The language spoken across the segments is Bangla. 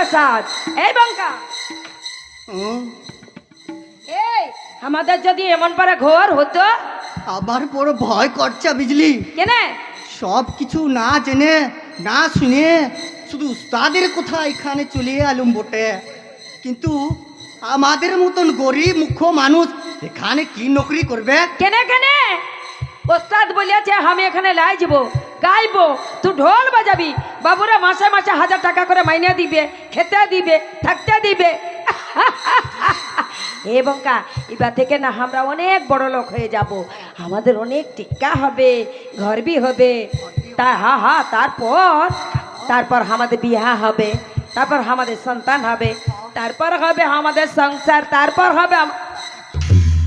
প্রাসাদ। এই বঙ্কা, এই আমাদের যদি এমন পারে ঘর হতো। আবার বড় ভয় করছে বিজলি। কেন? সব কিছু না জেনে না শুনে শুধু উস্তাদের কথা এখানে চলে এলুম বটে, কিন্তু আমাদের মতন গরিব মুখ্য মানুষ এখানে কি নকরি করবে? কেন কেন? ওস্তাদ বলেছে আমি এখানে লাই যাব, গাইবো, তুই ঢোল বাজাবি, বাবুরা মাসে মাসে 1000 টাকা করে মাইনে দিবে, খেতে দিবে, থাকতে দিবে। এ বঙ্কা, এবার থেকে না আমরা অনেক বড় লোক হয়ে যাব, আমাদের অনেক টিকা হবে, ঘরবি হবে। তা হা তারপর আমাদের বিয়া হবে, তারপর আমাদের সন্তান হবে, তারপর হবে আমাদের সংসার, তারপর হবে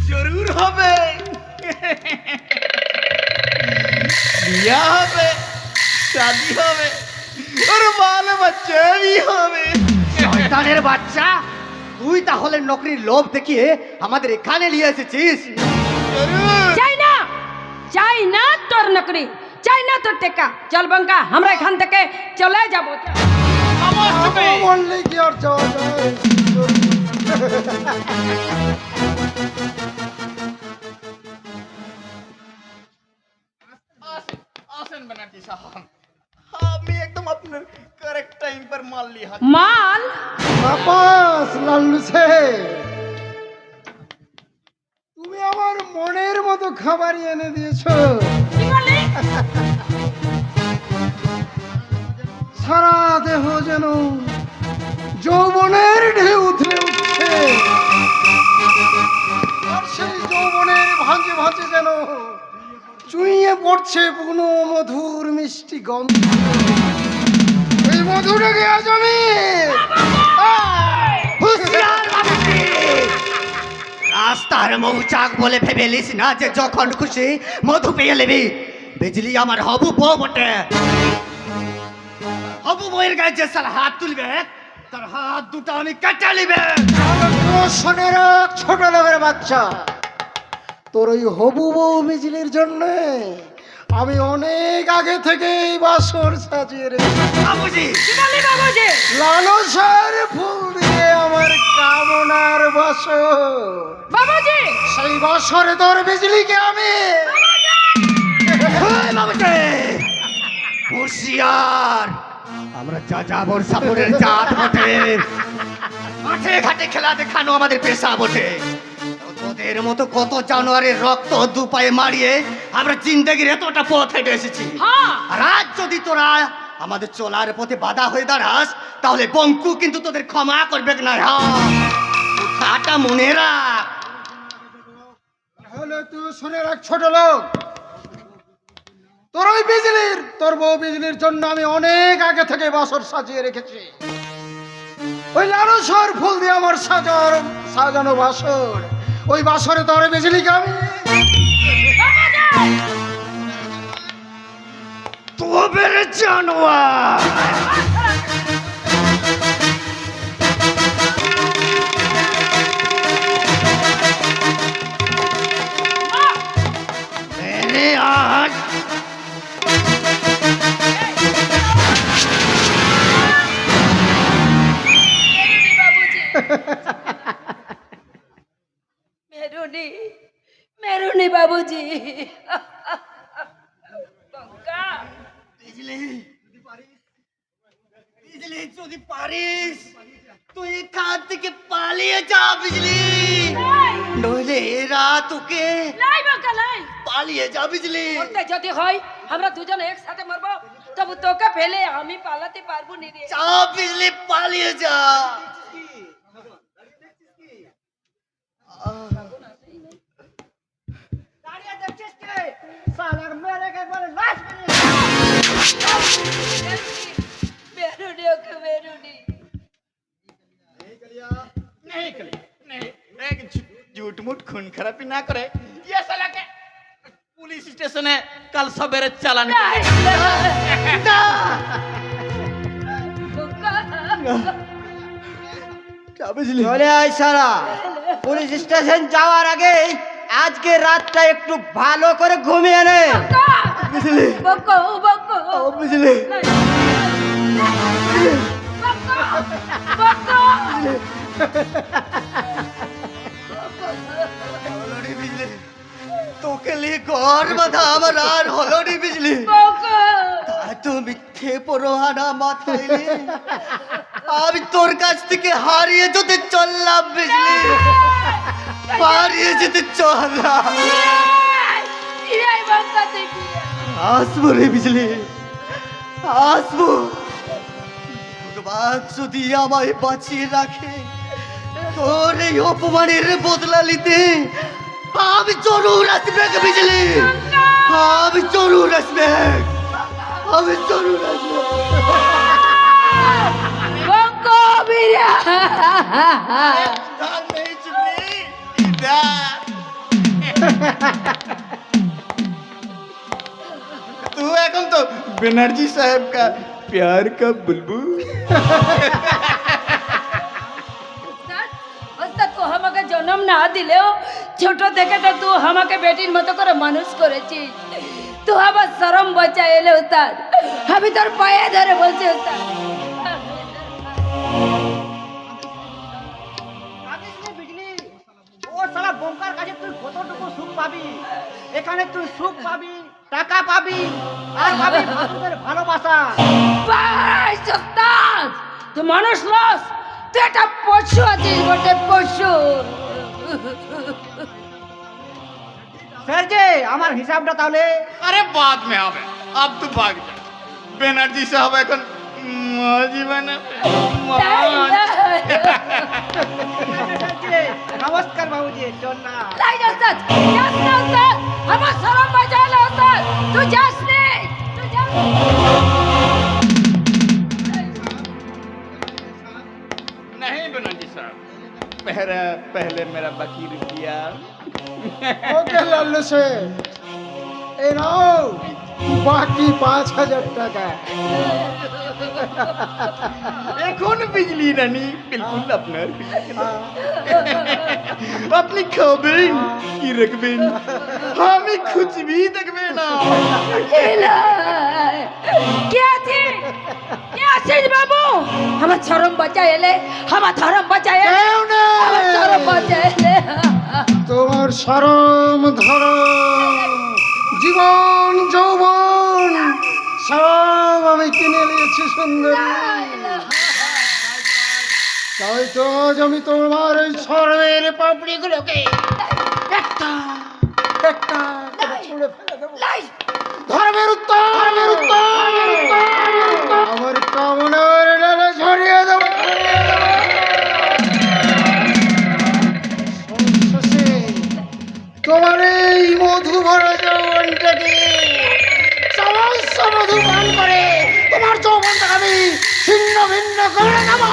জরুর হবে, বিয়া হবে, শাদি হবে, আর বাল বাচ্চা হবে। শয়তানের বাচ্চা, তুই তাহলে নকরির লোভ দেখিয়ে আমাদের এখানে নিয়ে এসেছিস? চাই না তোর নকরি, চাই না তোর টেকা। চল বঙ্কা, আমরা এখান থেকে চলে যাবো। বললে কি আর যাওয়া যায়? আসেন ব্যানার্জি সাহেব, আমি একদম আপনার কারেক্ট টাইম पर माल लिया। মাল বাপাস লাল্লু সে, তুমি আমার মনের মতো খাবারই এনে দিয়েছো। কি বলি? সারা দেহ যেন যৌবনের ঢেউ উঠে উঠছে, আর সেই যৌবনের ভাঁজে ভাঁজে যেন চুইয়ে পড়ছে পুনো মধুর মিষ্টি গন্ধ। এই মধুটাকে আজ আমি রাস্তার মৌচাক বলে ভেবেলিস না যে যখন খুশি মধু পেয়ে নেবি। বিজলি আমার হবু বউ বটে, হবু বউয়ের গায়ে যে সাল হাত তুলবে তার হাত দুটো আমি কেটে নিবে। শোনে রাখ ছোট লোকের বাচ্চা, তোর ওই হবু বউ বিজলির জন্য আমি অনেক আগে থেকেই বাসর সাজিয়ে রেখেছি। বাবুজি, কি বলি বাবুজি? লালসার ফুল দিয়ে আমার কামনার বাসর, বাবুজি সেই বাসরে তোর বিজলিকে আমি এই বাবুজি, হুঁশিয়ার, আমরা যা যাবর সাপরের জাত বটে, মাঠে ঘাটে খেলা দেখানো আমাদের পেশা বটে। তোদের মতো কত জানোয়ারের রক্ত দু পায়ে মারিয়ে আমরা জিন্দগির এতটা পথ হেঁটে এসেছি। হ্যাঁ। আর আজ যদি তোরা আমাদের চলার পথে বাধা হয়ে দাঁড়াস তাহলে বঙ্কু কিন্তু তোদের ক্ষমা করবে না। কথাটা মনে রাখ। হলে তুই শুনে রাখ ছোট লোক, তোর ওই বিজলির, তোর বউ বিজলির জন্য আমি অনেক আগে থেকে বাসর সাজিয়ে রেখেছি। ওই লালসার ফুল দিয়ে আমার সাজানো বাসর, ওই বাসরে তোর বিজলিকে আমি তোদের জানোয়ার। আজ মেরুনি বাবুজি। বিজলি যদি পারিস তুই এখান থেকে পালিয়ে যা বিজলি, নইলে এরা তোকে লাই বঙ্কা লাই, পালিয়ে যা বিজলি। করতে যদি হয় আমরা দুজন একসাথে মরবো, তবু তোকে ফেলে আমি পালাতে পারবো নি রে। যা বিজলি, পালিয়ে যা। মেরুনি ওকে মেরুনি। झूठ मूठ खून खराबी ना करे, ये साला के पुलिस स्टेशन है कल सवेरे चालान চলে আয় শালা, পুলিশ স্টেশন যাওয়ার আগে আজকে রাতটা একটু ভালো করে ঘুমিয়ে নে। বিজলি, বঙ্কা ও বঙ্কা বিজলি, বঙ্কা। হলো রে বিজলি, তোকে নিয়ে ঘর বাঁধা আমার আর হলো রে বিজলি। এত মিথ্যে পরোহানা মাথায় নিয়ে আমি তোর কাছ থেকে হারিয়ে যেতে চললাম বিজলি, হারিয়ে যেতে চললাম। আসবো রে বিজলি, আসবো। ভগবান যদি আমায় বাঁচিয়ে রাখে তোর এই অপমানের বদলা নিতে আমি জরুর আসবে বিজলি, আমি জরুর আসবে, আমি জরুর আসবে। नहीं चुपी तू এখন তো बनर्जी साहब का प्यार का बुलबुल। তো আমাকে জন্ম না দিলেও ছোট থেকে তো তুই আমাকে বেটির মতো করে মানুষ করেছিস। তুই আবার শরম বচা এলে উস্তাদ, আমি তোর পায়ে ধরে বলছি উস্তাদ। ও শালা বোমকার কাছে তুই কতটুকু সুখ পাবি? এখানে তুই সুখ পাবি, টাকা পাবি, আর পাবি মানুষের ভালোবাসা। বাস উস্তাদ, তুই মানুষ লস, তুই একটা পশু আছিস, বটে পশু। স্যার যে আমার হিসাবটা তাহলে अरे बाद में হবে, अब तू भाग जा। बनर्जी साहब এখন জীবনে নমস্কার বাবুজি, চল না। লাই উস্তাদ, যাস না উস্তাদ, আমার শরম বচা এলে উস্তাদ, তুই যাস নে, তুই যাস। नहीं बनर्जी साहब, पहले मेरा बाकी रुपया। ওকে লাল্লু সে এই নাও বাকি 5,000 টাকা। এখন বিজলি রানী বিলকুল আপনার। আপনি খাবেন কি রাখবেন আমি খুঁজবি দেখবে না। কে আছিস বাবু? আমার শরম বচা এলে, আমার ধরম বচা এলে, কেউ নেই। আমার শরম বচা এলে। তোমার শরম ধরম জীবন যৌবন সব আমি কিনে নিয়েছি সুন্দরী। তাই তো আজ আমি তোমার এই শরমের পাপড়িগুলোকে একটা একটা করে ছুঁড়ে ফেলে দেবো। লাই, ধর্মের উত্তর আমার কামনার ডালে ছড়িয়ে দেব। সবশেষে তোমার এই মধু ভরা যৌবনটাকে সমস্ত মধু পান করে তোমার যৌবনটাকে আমি ছিন্ন ভিন্ন করে দেব।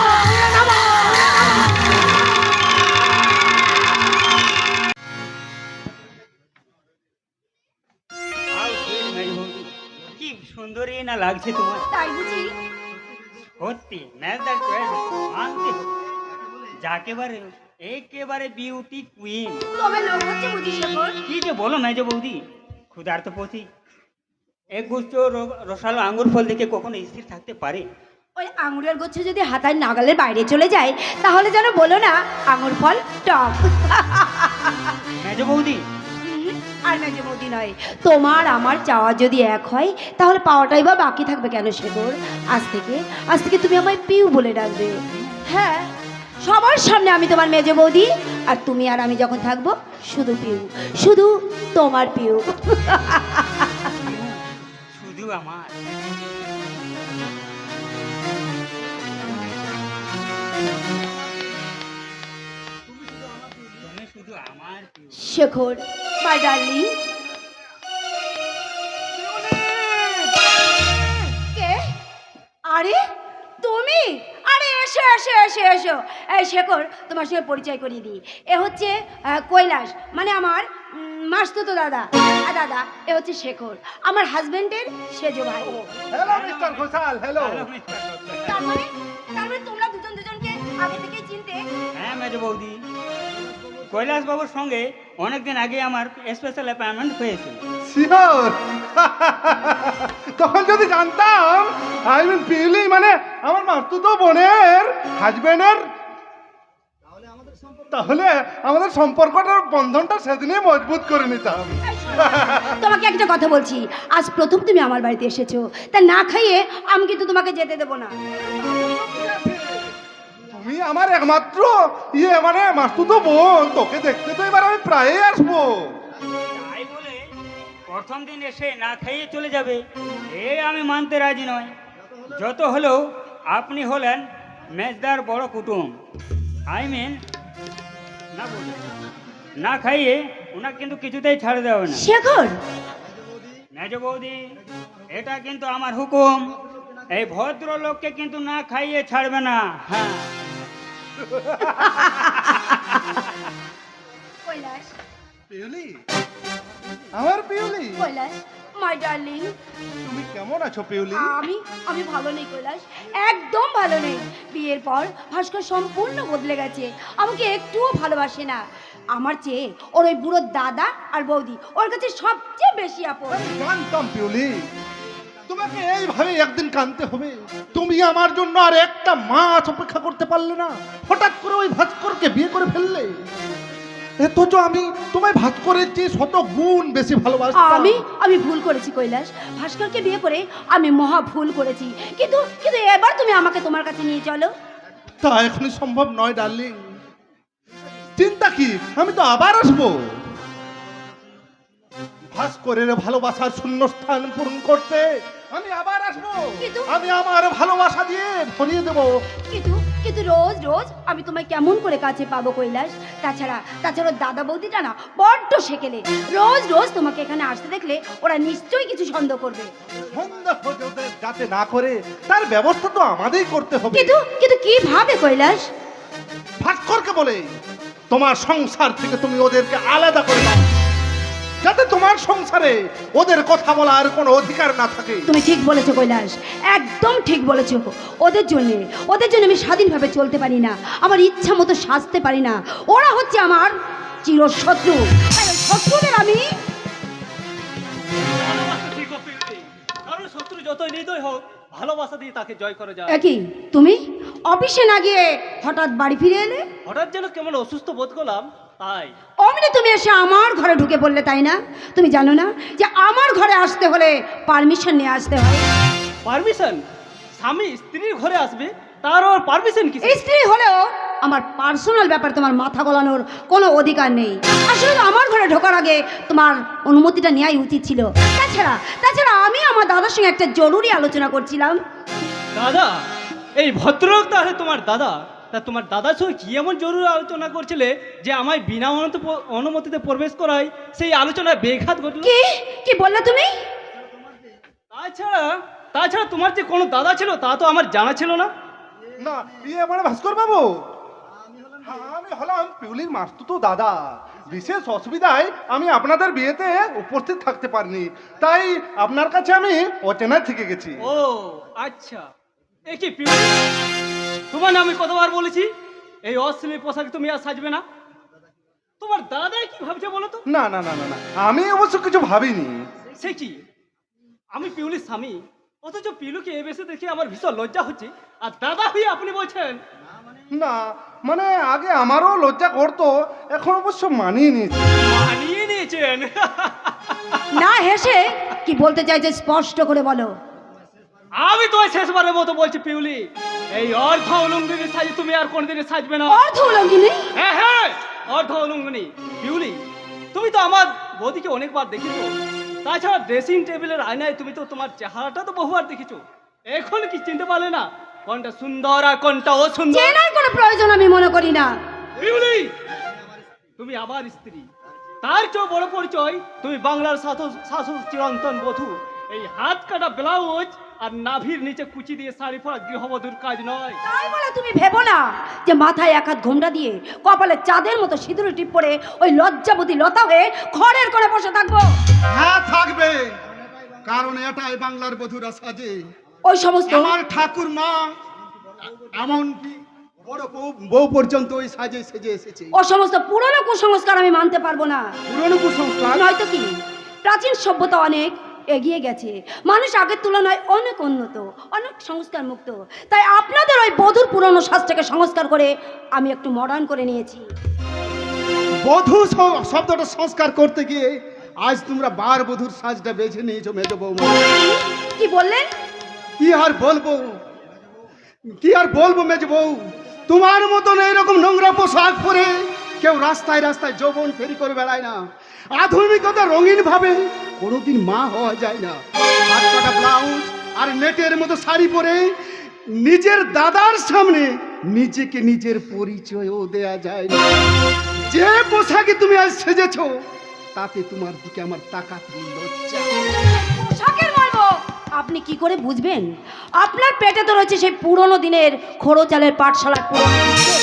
কি সুন্দরী না লাগছে তোমার, তাই বুঝি? সত্যি ম্যাচদার চয়েস মানতে হবে। যাকেবারে একেবারে বিউটি কুইন। তবে লোক হচ্ছে বুঝি শেখর? কি যে বলো মেজ বৌদি, ক্ষুধার্ত পথি এক গুচ্ছ রসালো আঙ্গুর ফল দেখে কখনো স্থির থাকতে পারে? ওই আঙুরের গুচ্ছ যদি হাতার নাগালের বাইরে চলে যায় তাহলে যেন বলো না আঙুর ফল টক। মেজ বৌদি, আর মেজে বৌদি নয়, তোমার আমার চাওয়া যদি এক হয় তাহলে পাওয়াটাই বা বাকি থাকবে কেন শেখর? আজ থেকে তুমি আমায় পিউ বলে ডাকবে। হ্যাঁ, সবার সামনে আমি তোমার মেজে বৌদি, আর তুমি আর আমি যখন থাকবো শুধু পিউ, শুধু তোমার পিউ। শুধু আমার তুমি শুধু আমার পিউ। Shekhar my darling. কে? আরে তুমি? আরে এসো এসো এসো এসো। এই শেখর, তোমার সঙ্গে পরিচয় করিয়ে দিই। এ হচ্ছে কৈলাস, মানে আমার মাসতুতো দাদা। আর দাদা, এ হচ্ছে শেখর, আমার হাজবেন্ডের সেজো ভাই। Hello mister Ghoshal, hello. তার মানে তোমরা দুজন দুজনকে আগে থেকেই চিনতে? হ্যাঁ মেজ বৌদি, কৈলাস বাবুর সঙ্গে অনেকদিন আগে আমার স্পেশাল অ্যাপয়েন্টমেন্ট হয়েছিল। শিওর তখন যদি জানতাম আই মিন পিউলি মানে আমার মাতুতো বোনের হাজবেন্ডের, তাহলে আমাদের সম্পর্কটার বন্ধনটা সেদিনে মজবুত করে নিতাম। তোমাকে একটা কথা বলছি, আজ প্রথম তুমি আমার বাড়িতে এসেছো, তা না খাইয়ে আমি কিন্তু তোমাকে যেতে দেবো না। তুমি আমার একমাত্র মানে মাতুতো বোন, তোকে দেখতে তো এবার আমি প্রায়ই আসবো। তাই বলে প্রথম দিন এসে না খাইয়ে চলে যাবে এ আমি মানতে রাজি নয়। যত হলেও আপনি হলেন মেজদার বড় কুটুম, আই মিন না বলুন, না খাইয়ে ওনাকে কিন্তু কিছুতেই ছাড়ে দেবে না। শেখর, মেজ বৌদি, এটা কিন্তু আমার হুকুম, এই ভদ্র লোককে কিন্তু না খাইয়ে ছাড়বে না। হ্যাঁ, কৈলাস, পিউলি, আমার পিউলি, কৈলাস, মাই ডার্লিং, তুমি কেমন আছো পিউলি? আমি ভালো নেই কৈলাস, একদম ভালো নেই। বিয়ের পর ভাস্কর সম্পূর্ণ বদলে গেছে, আমাকে একটুও ভালোবাসে না। আমার চেয়ে ওর ওই বুড়ো দাদা আর বৌদি ওর কাছে সবচেয়ে বেশি আপন। জানতাম পিউলি, তোমাকে এইভাবে একদিন কাঁদতে হবে। তুমি আমার জন্য আর একটা মাস অপেক্ষা করতে পারলে না, হঠাৎ করে ওই ভাস্করকে বিয়ে করে ফেললে। অথচ আমি তোমায় ভাস্করের চেয়ে শত গুণ বেশি ভালোবাসতাম। আমি ভুল করেছি কৈলাস, ভাস্করকে বিয়ে করে আমি মহা ভুল করেছি। কিন্তু কিন্তু এবার তুমি আমাকে তোমার কাছে নিয়ে চলো। তা এখনই সম্ভব নয় ডার্লিং। চিন্তা কি, আমি তো আবার আসবো ভাস্করের ভালোবাসার শূন্যস্থান পূরণ করতে। আমি আবার আসবো, আমি আমার ভালোবাসা দিয়ে ভরিয়ে দেবো। কিন্তু কিন্তু রোজ রোজ আমি তোমায় কেমন করে কাছে পাবো কৈলাস? তাছাড়া দাদা বৌদিটা না বড্ড সেকেলে, রোজ রোজ তোমাকে এখানে আসতে দেখলে ওরা নিশ্চয়ই কিছু সন্দেহ করবে। সন্দেহ যাতে না করে তার ব্যবস্থা তো আমাদেরই করতে হবে। কিন্তু কিন্তু কিভাবে কৈলাস? ভাস্করকে বলে তোমার সংসার থেকে তুমি ওদেরকে আলাদা করে দাও, যাতে তোমার সংসারে ওদের কথা বলার কোনো অধিকার না থাকে। তুমি ঠিক বলেছো কৈলাস, একদম ঠিক বলেছো। ওদের জন্য আমি স্বাধীনভাবে চলতে পারি না, আমার ইচ্ছা মতো সাজতে পারি না। ওরা হচ্ছে আমার চিরশত্রু, তাই ওই শত্রুদের আমি কারণ শত্রু যতই হৃদয় হোক, ভালোবাসা দিয়ে তাকে জয় করা যায়। একই তুমি অফিসে না গিয়ে হঠাৎ বাড়ি ফিরে এলে? হঠাৎ যেন কেমন অসুস্থ বোধ করলাম, তাই। অমনি তুমি এসে আমার ঘরে ঢুকে পড়লে, তাই না? তুমি জানো না যে আমার ঘরে আসতে হলে পারমিশন নিয়ে আসতে হয়? পারমিশন? স্বামী স্ত্রীর ঘরে আসবে, তারও পারমিশন কি? স্ত্রী হলেও আমার পার্সোনাল ব্যাপারে তোমার মাথা গলানোর কোনো অধিকার নেই। আসলে আমার ঘরে ঢোকার আগে তোমার অনুমতিটা নেওয়াই উচিত ছিল। তাছাড়া আমি আমার দাদার সঙ্গে একটা জরুরি আলোচনা করছিলাম। দাদা? এই ভদ্রলোক তাহলে তোমার দাদা? তা তোমার দাদার সঙ্গে কি এমন জরুরি আলোচনা করছিলে যে আমায় বিনা অনুমতিতে প্রবেশ করায় সেই আলোচনায় বেঘাত ঘটল? কি বললে তুমি? তাছাড়া তোমার যে কোনো দাদা ছিল তা তো আমার জানা ছিল না। না, মানে ভাস্কর বাবু, আমি হলাম পিউলির মাস্তুতো দাদা। বিশেষ অসুবিধায় আমি আপনাদের বিয়েতে উপস্থিত থাকতে পারিনি, তাই আপনার কাছে আমি অচেনায় থেকে গেছি। ও আচ্ছা, এ কি পিউলি, তোমার আমি কতবার বলেছি এই অশ্লীল পোশাক তুমি আর সাজবে না? তোমার দাদাই কি ভাবছে বলো তো? না না না না না, আমি অবশ্য কিছু ভাবিনি। সে কি, আমি পিউলির স্বামী, অথচ পিলুকে এ বেশে দেখে আমার ভীষণ লজ্জা হচ্ছে, আর দাদা হয়ে আপনি বলছেন? না মানে আগে আমারও লজ্জা করতো, এখন অবশ্য মানিয়ে নিয়েছি। মানিয়ে নিয়েছেন? না হেসে কি বলতে চাইছে স্পষ্ট করে বলো। আমি তো শেষবারের মতো বলছি পিউলি, এই অর্ধ উলঙ্গিনী সাজে তুমি আর কোনদিনই সাজবে না। অর্ধ উলঙ্গিনী? হ্যাঁ, অর্ধ উলঙ্গিনী। পিউলি, তুমি তো আমার বৌদিকে অনেকবার দেখেছো, তাছাড়া ড্রেসিং টেবিলের আয়নায় তুমি তো তোমার চেহারাটা তো বহুবার দেখেছো, এখন কি চিনতে পারলে না কোনটা সুন্দর আর কোনটা অসুন্দর? চেনার কোনো প্রয়োজন আমি মনে করি না। পিউলি, তুমি আমার স্ত্রী, তার চেয়ে বড় পরিচয় তুমি বাংলার শাসক চিরন্তন বধূ। এই হাত কাটা ব্লাউজ আর নাভির নিচে কুচি দিয়ে শাড়ি পরা গৃহবধূর কাজ নয়। তাই বলে তুমি ভেবো না যে মাথায় এক হাত ঘোমটা দিয়ে কপালে চাঁদের মতো সিঁদুর টিপ পরে ওই লজ্জাবতী লতা হয়ে ঘরের করে বসে থাকবো। হ্যাঁ থাকবে, কারণ এটাই বাংলার বধূরা সাজে। ওই সমস্ত আমার ঠাকুর মা এমনকি বড় বউ পর্যন্ত ওই সাজে সেজে এসেছে। ও সমস্ত পুরনো কুসংস্কার আমি মানতে পারবো না। পুরনো কুসংস্কার? নয়তো কি, প্রাচীন সভ্যতা অনেক, এগিয়ে গেছে, মানুষ আগের তুলনায় অনেক উন্নত, অনেক সংস্কার মুক্ত। তাই আপনাদের ওই বধূর পুরনো সাজটাকে সংস্কার করে আমি একটু মডার্ন করে নিয়েছি। বধূ শব্দটা সংস্কার করতে গিয়ে আজ তোমরা বার বধূর সাজটা বেছে নিয়েছো মেজ বৌমা। কি বললেন? কি আর বলবো, কি আর বলবো মেজ বউ, তোমার মতন এইরকম নোংরা পোশাক পরে কেউ রাস্তায় রাস্তায় যৌবন ফেরি করে বেড়ায় না। আধুনিকতা রঙিন ভাবে কোনোদিন মা হওয়া যায় না। হাত কাটা ব্লাউজ আর নেটের মতো শাড়ি পরে নিজের দাদার সামনে নিজেকে নিজের পরিচয়ও দেয়া যায় না। যে পোশাকে তুমি আজ সেজেছো তাতে তোমার দিকে আমার তাকাতে লজ্জা। পোশাকের মর্ম আপনি কি করে বুঝবেন? আপনার পেটে তো রয়েছে সেই পুরনো দিনের খোড়ো চালের পাঠশালার পুরনো বিদ্যে।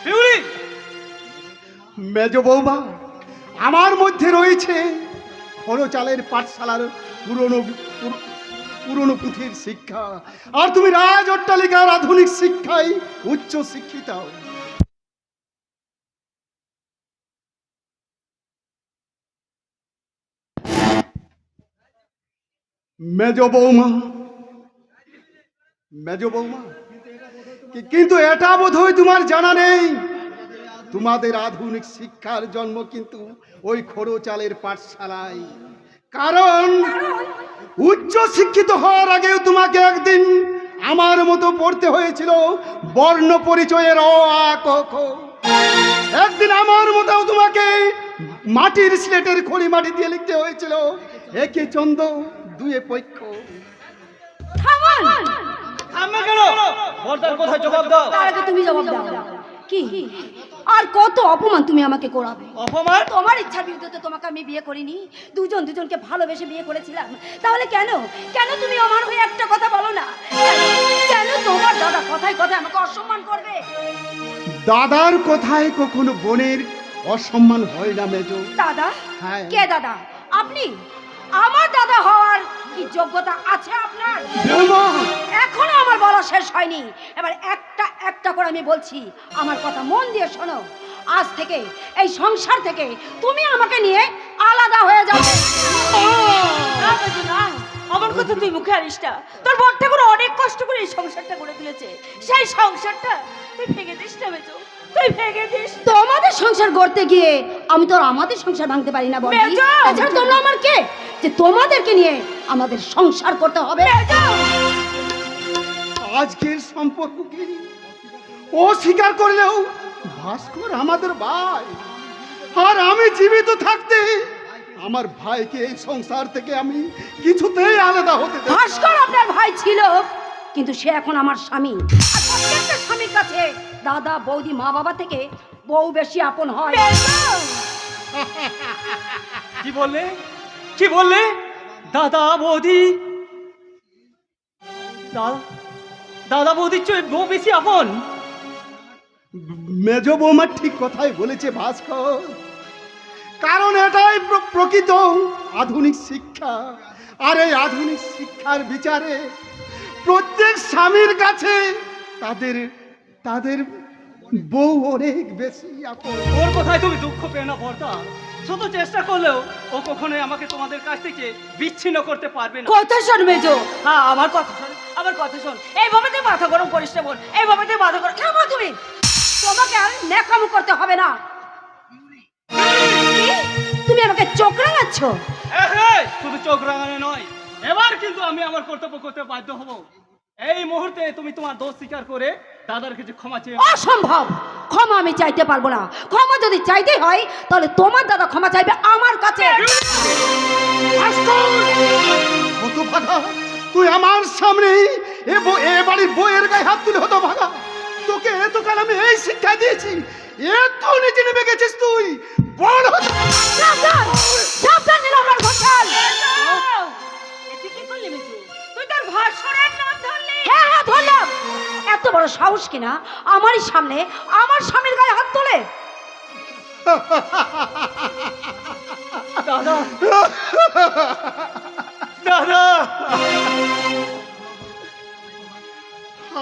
পিউলি, মেজ বৌমা, আমার মধ্যে রয়েছে খড়ো চালের পাঠশালার পুরনো পুঁথির শিক্ষা, আর তুমি রাজ অট্টালিকার আধুনিক শিক্ষায় উচ্চ শিক্ষিত। মেজ বৌমা, মেজ বৌমা, কিন্তু এটা বোধহয় তোমার জানা নেই, তোমাদের আধুনিক শিক্ষার জন্ম কিন্তু ওই খড়ো চালের পাঠশালায়। কারণ উচ্চ শিক্ষিত হওয়ার আগেও তোমাকে একদিন আমার মতো পড়তে হয়েছিল বর্ণ পরিচয়ের অ আ ক খ। একদিন আমার মতো তোমাকে মাটির স্লেটের খড়ি মাটি দিয়ে লিখতে হয়েছিল একে চন্দ দুয়ে পক্ষ। থামান! থামবে কেন? বর্দার কোথায় জবাব দাও। তার আগে তুমি জবাব দাও। কি আর কত অপমান তুমি আমাকে করাবে? অপমান? তোমার ইচ্ছার বিরুদ্ধে তো তোমাকে আমি বিয়ে করিনি, দুজনকে ভালোবেসে বিয়ে করেছিলাম। তাহলে কেন কেন তুমি আমার হয়ে একটা কথা বলো না? কেন তোমার দাদা কথায় কথায় আমাকে অসম্মান করবে? দাদার কথায় কখনো বোনের অসম্মান হয় না মেজো। দাদা? হ্যাঁ। কে দাদা? আপনি? আমার দাদা হওয়ার কি যোগ্যতা আছে আপনার? বৌমা, এখনো আমার বলা শেষ হয়নি, এবার একটা একটা করে আমি বলছি, আমার কথা মন দিয়ে শোনো। আজ থেকে এই সংসার থেকে তুমি আমাকে নিয়ে আলাদা হয়ে যাবে। আমার কথা তুই মুখে আনিস না। তোর বর ঠাকুর অনেক কষ্ট করে এই সংসারটা করে তুলেছে, সেই সংসারটা তুই ভেঙে দিস না বেজো, তুই ভেঙে দিস। তোমাদের সংসার গড়তে গিয়ে আমি তো আর আমাদের সংসার ভাঙতে পারি না বলি। বেজো! তাছাড়া তোমরা আমার কে যে তোমাদেরকে নিয়ে আমাদের সংসার করতে হবে? আজকের সম্পর্ককে অস্বীকার করলেও ভাস্কর আমাদের ভাই, আর আমি জীবিত থাকতে আমার ভাইকে এই সংসার থেকে আমি কিছুতেই আলাদা হতে দেব না। ভাস্কর আপনার ভাই ছিল, কিন্তু সে এখন আমার স্বামী। আর প্রত্যেকটা স্বামীর কাছে দাদা বৌদি মা বাবা থেকে বউ বেশি আপন হয়। কি বললে? কি বললে? দাদা বৌদি? দাদা বৌদির চেয়ে বউ বেশি আপন? মেজ বৌমা ঠিক কথাই বলেছে ভাস্কর, কারণ এটাই প্রকৃত আধুনিক শিক্ষা। আর এই আধুনিক শিক্ষার বিচারে প্রত্যেক স্বামীর কাছে তাদের তাদের বউ অনেক বেশি আপন। ওর কথায় তুমি দুঃখ পেও না বর্দা, শুধু চেষ্টা করলেও ও কখনোই আমাকে তোমাদের কাছ থেকে বিচ্ছিন্ন করতে পারবে না। কথা শোন মেজো, হ্যাঁ আমার কথা শোন, আমার কথা শোন। এইভাবে তুই মাথা গরম করিস না বোন, এইভাবে তুই মাথা গরম। কেমন তুমি? তোমাকে আর ন্যাকামো করতে হবে না। কি? তুমি আমাকে চোখ রাঙাচ্ছ? শুধু চোখ রাঙানো নয়, এবার কিন্তু আমি আমার কর্তব্য করতে বাধ্য হব। এই মুহূর্তে তুমি তোমার দোষ স্বীকার করে দাদার কাছে ক্ষমা চেয়ে। অসম্ভব! ক্ষমা আমি চাইতে পারবো না। ক্ষমা যদি চাইতে হয় তাহলে তোমার দাদা ক্ষমা চাইবে আমার কাছে। হতভাগা, তুই আমার সামনেই এ বাড়ির বইয়ের গায়ে হাত তুলে হতো ভাগা। তোকে এতকাল আমি এই শিক্ষা দিয়েছি, এত নিচে নেমে গেছিস তুই। বড় সাবধান! সাবধান নীলাম্বর ঘোষাল! এটি কি করলি মেজো? তুই তোর ভাস্করের নাম ধরলি? হ্যাঁ হ্যাঁ ধরলাম। এত বড় সাহস কিনা আমারই সামনে আমার স্বামীর গায়ে হাত তোলে? দাদা দাদা,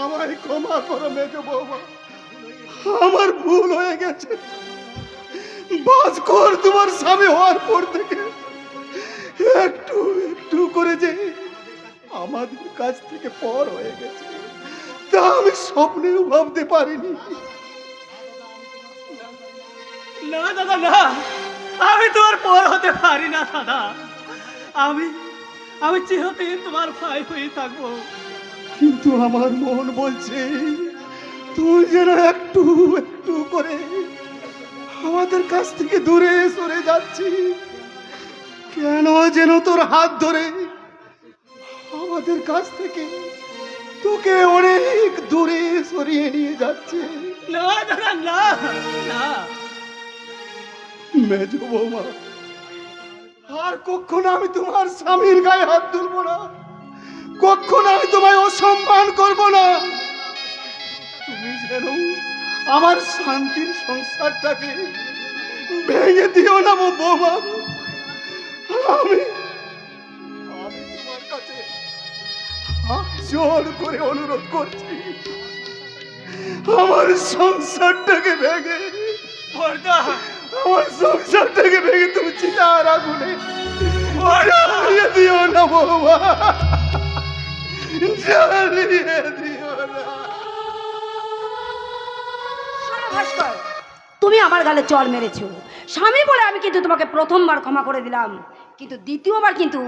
আমায় ক্ষমা করো মেজ বৌমা, আমার ভুল হয়ে গেছে। ভাস্কর তোমার স্বামী হওয়ার পর থেকে একটু একটু করে যে আমাদের কাছ থেকে পর হয়ে গেছে, তা আমি স্বপ্নেও ভাবতে পারিনি। না দাদা না, আমি তোমার পর হতে পারি না দাদা। আমি আমি চিরদিন তোমার ভাই হয়ে থাকবো। কিন্তু আমার মন বলছে তুই যেন একটু একটু করে আমাদের কাছ থেকে দূরে সরে যাচ্ছি। কেন যেন তোর হাত ধরে আমাদের কাছ থেকে তোকে অনেক দূরে সরিয়ে নিয়ে যাচ্ছে। না দাদা না না। মেজ বৌমা, আর কখনো আমি তোমার স্বামীর গায়ে হাত তুলবো না, কখনো আমি তোমায় অসম্মান করব না। তুমি যেন আমার শান্তির সংসারটাকে ভেঙে দিও না বৌমা। আমি আমি তোমার কাছে হাত জোর করে অনুরোধ করছি, আমার সংসারটাকে ভেঙে আমার সংসারটাকে ভেঙে তুমি চিতার আগুনে জ্বালিয়ে দিও না বৌমা, জ্বালিয়ে দিও না। শোনো ভাস্কর, তুমি আমার গালে চড় মেরেছো। স্বামী বলে আমি কিন্তু তোমাকে প্রথমবার ক্ষমা করে দিলাম, কিন্তু দ্বিতীয়বার কিন্তু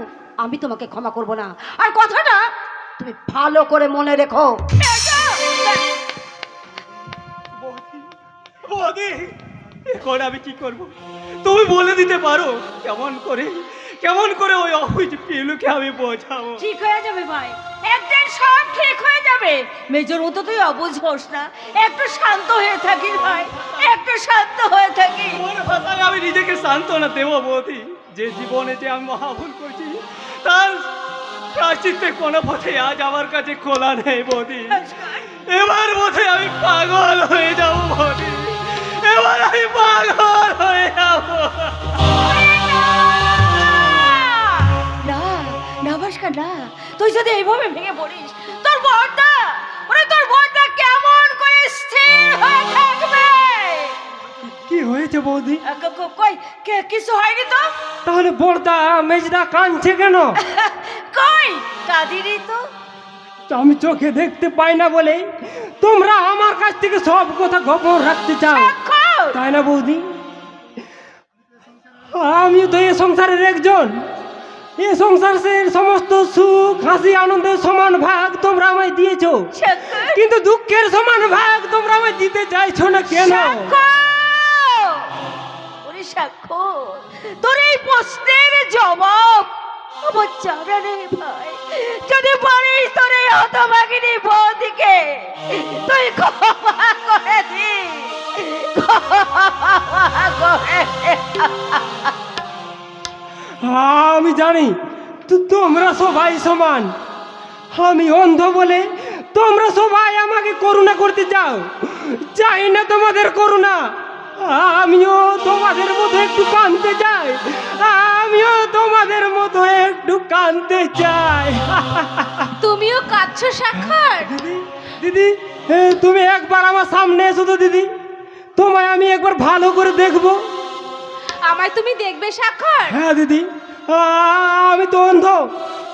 আমি তোমাকে ক্ষমা করব না। আর কথাটা তুমি ভালো করে মনে রেখো। বৌদি, এখন আমি কি করব? তুমি বলে দিতে পারো কেমন করে ওই অবুঝ পিলুকে আমি বোঝাবো? ঠিক হয়ে যাবে ভাই, একদিন সব ঠিক হয়ে যাবে। মেজর মতো তুই অবুঝ হোস না, একটু শান্ত হয়ে থাকিস ভাই, একটু শান্ত হয়ে থাকি। ওর ভাষায় আমি নিজেকে সান্ত্বনা দেবো বৌদি। যে জীবনে যে আমি মহাভুল করছি তার প্রায়শ্চিত্তে কোনো পথে আজ আমার কাছে খোলা নেই বৌদি। এবার বোধে আমি পাগল হয়ে যাবো বৌদি, এবার আমি পাগল হয়ে যাবো। না না ভাস্কর না, তুই যদি এইভাবে ভেঙে পড়িস, তোর বড়টা কেমন করে স্থির হয়ে থাকবে? কি হয়েছে বৌদি? কই কিছু হয়নি তো? তাহলে বড়দা মেজদা কাঁদছে কেন? কই কাঁদিনি তো। আমি চোখে দেখতে পাই না বলে তোমরা আমার কাছ থেকে সব কথা গোপন রাখতে চাও, তাই না বৌদি? আমিও তো এই সংসারের একজন। এই সংসারের সমস্ত সুখ হাসি আনন্দের সমান ভাগ তোমরা আমায় দিয়েছো, কিন্তু দুঃখের সমান ভাগ তোমরা আমায় দিতে চাইছো না কেন? সাক্ষ্য, তোর এই প্রশ্নের জবাব আমার জানা নেই ভাই। যদি পারিস তোর এই হতভাগিনী বৌদিকে তুই ক্ষমা করে দি, ক্ষমা করে দে। আমি জানি তোমরা সবাই সমান। আমি অন্ধ বলে তোমরা সবাই আমাকে করুণা করতে চাও, চাই না তোমাদের করুণা। আমিও তোমাদের মতো একটু কাঁদতে চাই, আমিও তোমাদের মতো একটু কাঁদতে চাই। তুমিও কাঁদছো স্বাক্ষর? দিদি দিদি, তুমি একবার আমার সামনে এসো তো দিদি, তোমায় আমি একবার ভালো করে দেখবো। আমায় তুমি দেখবে স্বাক্ষর? হ্যাঁ দিদি, আমি তো অন্ধ,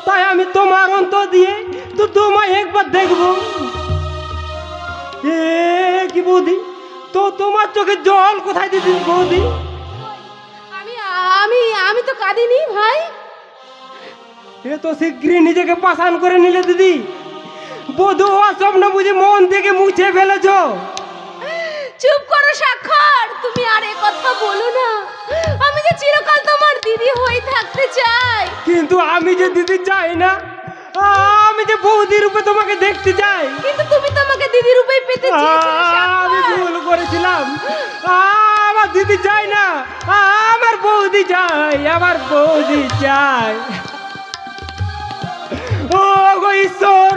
তাই আমি তোমার অন্তর দিয়ে তো তোমায় একবার দেখবো। কি বৌদি, তো তোমার চোখে জল কোথায় দিদি? বৌদি আমি আমি আমি তো কাঁদিনি ভাই। এ তো শীঘ্রই নিজেকে পাষাণ করে নিলে দিদি, বধূ হওয়ার স্বপ্ন বুঝি মন থেকে মুছে ফেলেছো। চুপ করো স্বাক্ষর, তুমি আর এ কথা বলো না। আমি যে চিরকাল তোমার দিদি হয়ে থাকতে চাই। কিন্তু আমি যে দিদি চাই না, আমি যে বৌদি রূপে তোমাকে দেখতে চাই। কিন্তু তুমি তো আমাকে দিদি রূপে পেতে চেয়েছিলে আমি স্বাক্ষর। ভুল করেছিলাম। আমার দিদি চাই না, আমার বৌদি চাই, আমার বৌদি চাই। ও গো ঈশ্বর,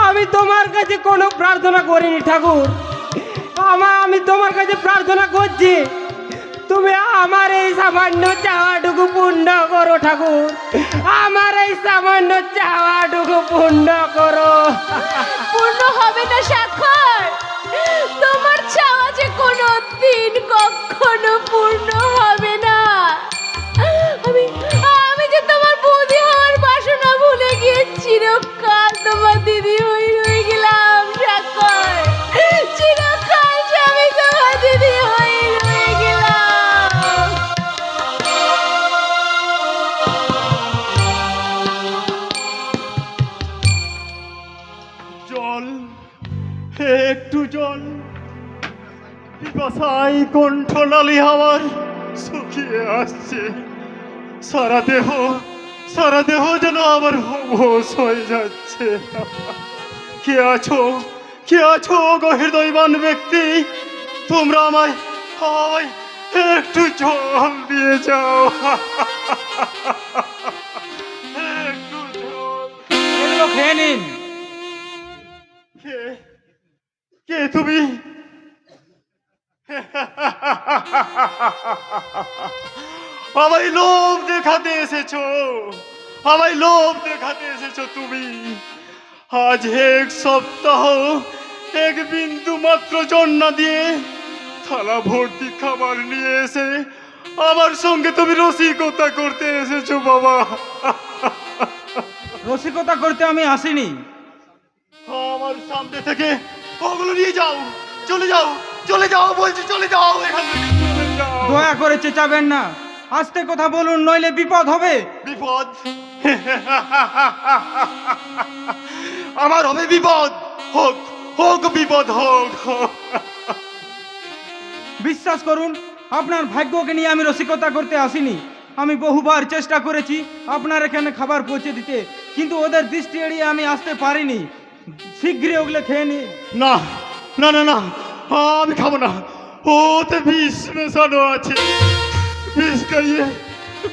আমি তোমার কাছে কোনো প্রার্থনা করিনি ঠাকুর। আমি তোমার কাছে প্রার্থনা করছি, তুমি আমার এই সামান্য চাওয়াটুকু পূর্ণ করো ঠাকুর, আমার এই সামান্য চাওয়াটুকু পূর্ণ করো। পূর্ণ হবে না স্বাক্ষর, তোমার চাওয়া যে কোনো দিন কখনো পূর্ণ হবে না। আমি কুয়াশায় কণ্ঠনালী আমার শুকিয়ে আসছে, সারা দেহ যেন আমার হোস হয়ে যাচ্ছে। কে আছো গো হৃদয়বান ব্যক্তি, তোমরা আমায় একটু জল দিয়ে যাও, একটু জল। এগুলো খেয়ে নিন। কে তুমি? আমায় লোভ দেখাতে এসেছো তুমি। আজ এক সপ্তাহ এক বিন্দু মাত্র জল না দিয়ে থালা ভর্তি খাবার নিয়ে এসে আমার সঙ্গে তুমি রসিকতা করতে এসেছো বাবা। রসিকতা করতে আমি আসিনি। আমার সামনে থেকে ওগুলো নিয়ে যাও, চলে যাও বলছি, চলে যাও এখান থেকে, চলে যাও। দয়া করে চেঁচাবেন না, আস্তে কথা বলুন, নইলে বিপদ হবে। বিপদ? আমার হবে বিপদ? হোক বিপদ হোক। বিশ্বাস করুন, আপনার ভাগ্যকে নিয়ে আমি রসিকতা করতে আসিনি। আমি বহুবার চেষ্টা করেছি আপনার এখানে খাবার পৌঁছে দিতে, কিন্তু ওদের দৃষ্টি এড়িয়ে আমি আসতে পারিনি। শীঘ্রই ওগুলো খেয়ে নি। না, আমি খাবো না, ওতে বিষ মেশানো আছে।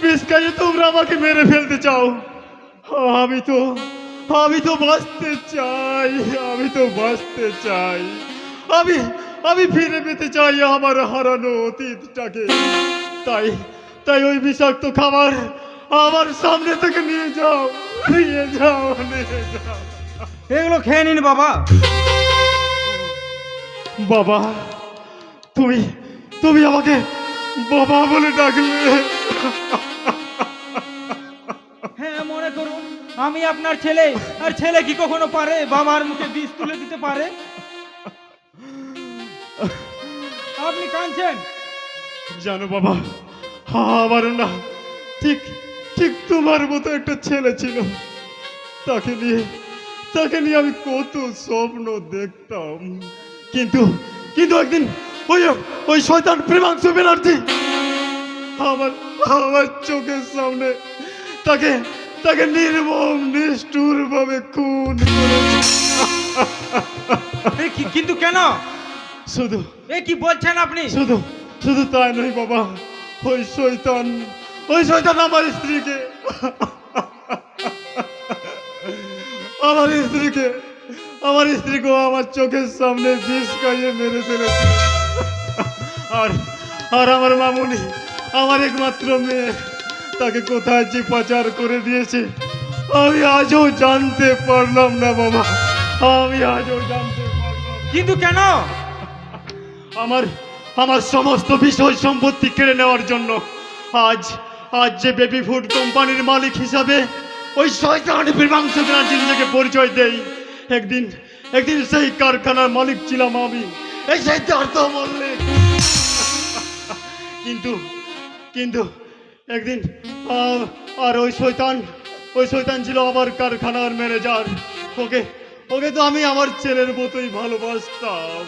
বিষ খাইয়ে তোমরা আমাকে মেরে ফেলতে চাও। আমি তো বাঁচতে চাই, আমি ফিরে পেতে চাই আমার হারানো অতীতটাকে। তাই ওই বিষাক্ত খাবার আমার সামনে থেকে নিয়ে যাও। এগুলো খেয়ে নিন বাবা। বাবা, তুমি আমাকে বাবা বলে ডাকলে? হ্যাঁ, মনে করুন আমি আপনার ছেলে, আর ছেলে কি কখনো পারে বাবার মুখে বিষ তুলে দিতে পারে? আপনি কাঁদছেন? জানো বাবা, আমারও না ঠিক তোমার মতো একটা ছেলে ছিল। তাকে নিয়ে আমি কত স্বপ্ন দেখতাম, কিন্তু একদিন ওই শয়তান প্রেমাংশু ব্যানার্জি আমার চোখের সামনে তাকে নির্মম নিষ্ঠুর ভাবে খুন করেছে। কিন্তু কেন? শুধু কি বলছেন আপনি? শুধু তাই নয় বাবা, ওই শয়তান আমার স্ত্রীকে আমার চোখের সামনে বিষ খাইয়ে মেরে ফেলেছে। আর আমার মামুনি, আমার একমাত্র মেয়ে, তাকে কোথায় যে পাচার করে দিয়েছে আমি আজও জানতে পারলাম না বাবা, কিন্তু কেন? আমার সমস্ত বিষয় সম্পত্তি কেড়ে নেওয়ার জন্য। আজ যে বেবি ফুড কোম্পানির মালিক হিসাবে ওই শয়তান প্রেমাংশু ব্যানার্জি নিজেকে পরিচয় দেই, একদিন সেই কারখানার মালিক ছিলাম আমি, এই সিদ্ধার্থ মল্লিক। কিন্তু একদিন আর ওই শয়তান ছিল আমার কারখানার ম্যানেজার। ওকে তো আমি আমার ছেলের মতোই ভালোবাসতাম,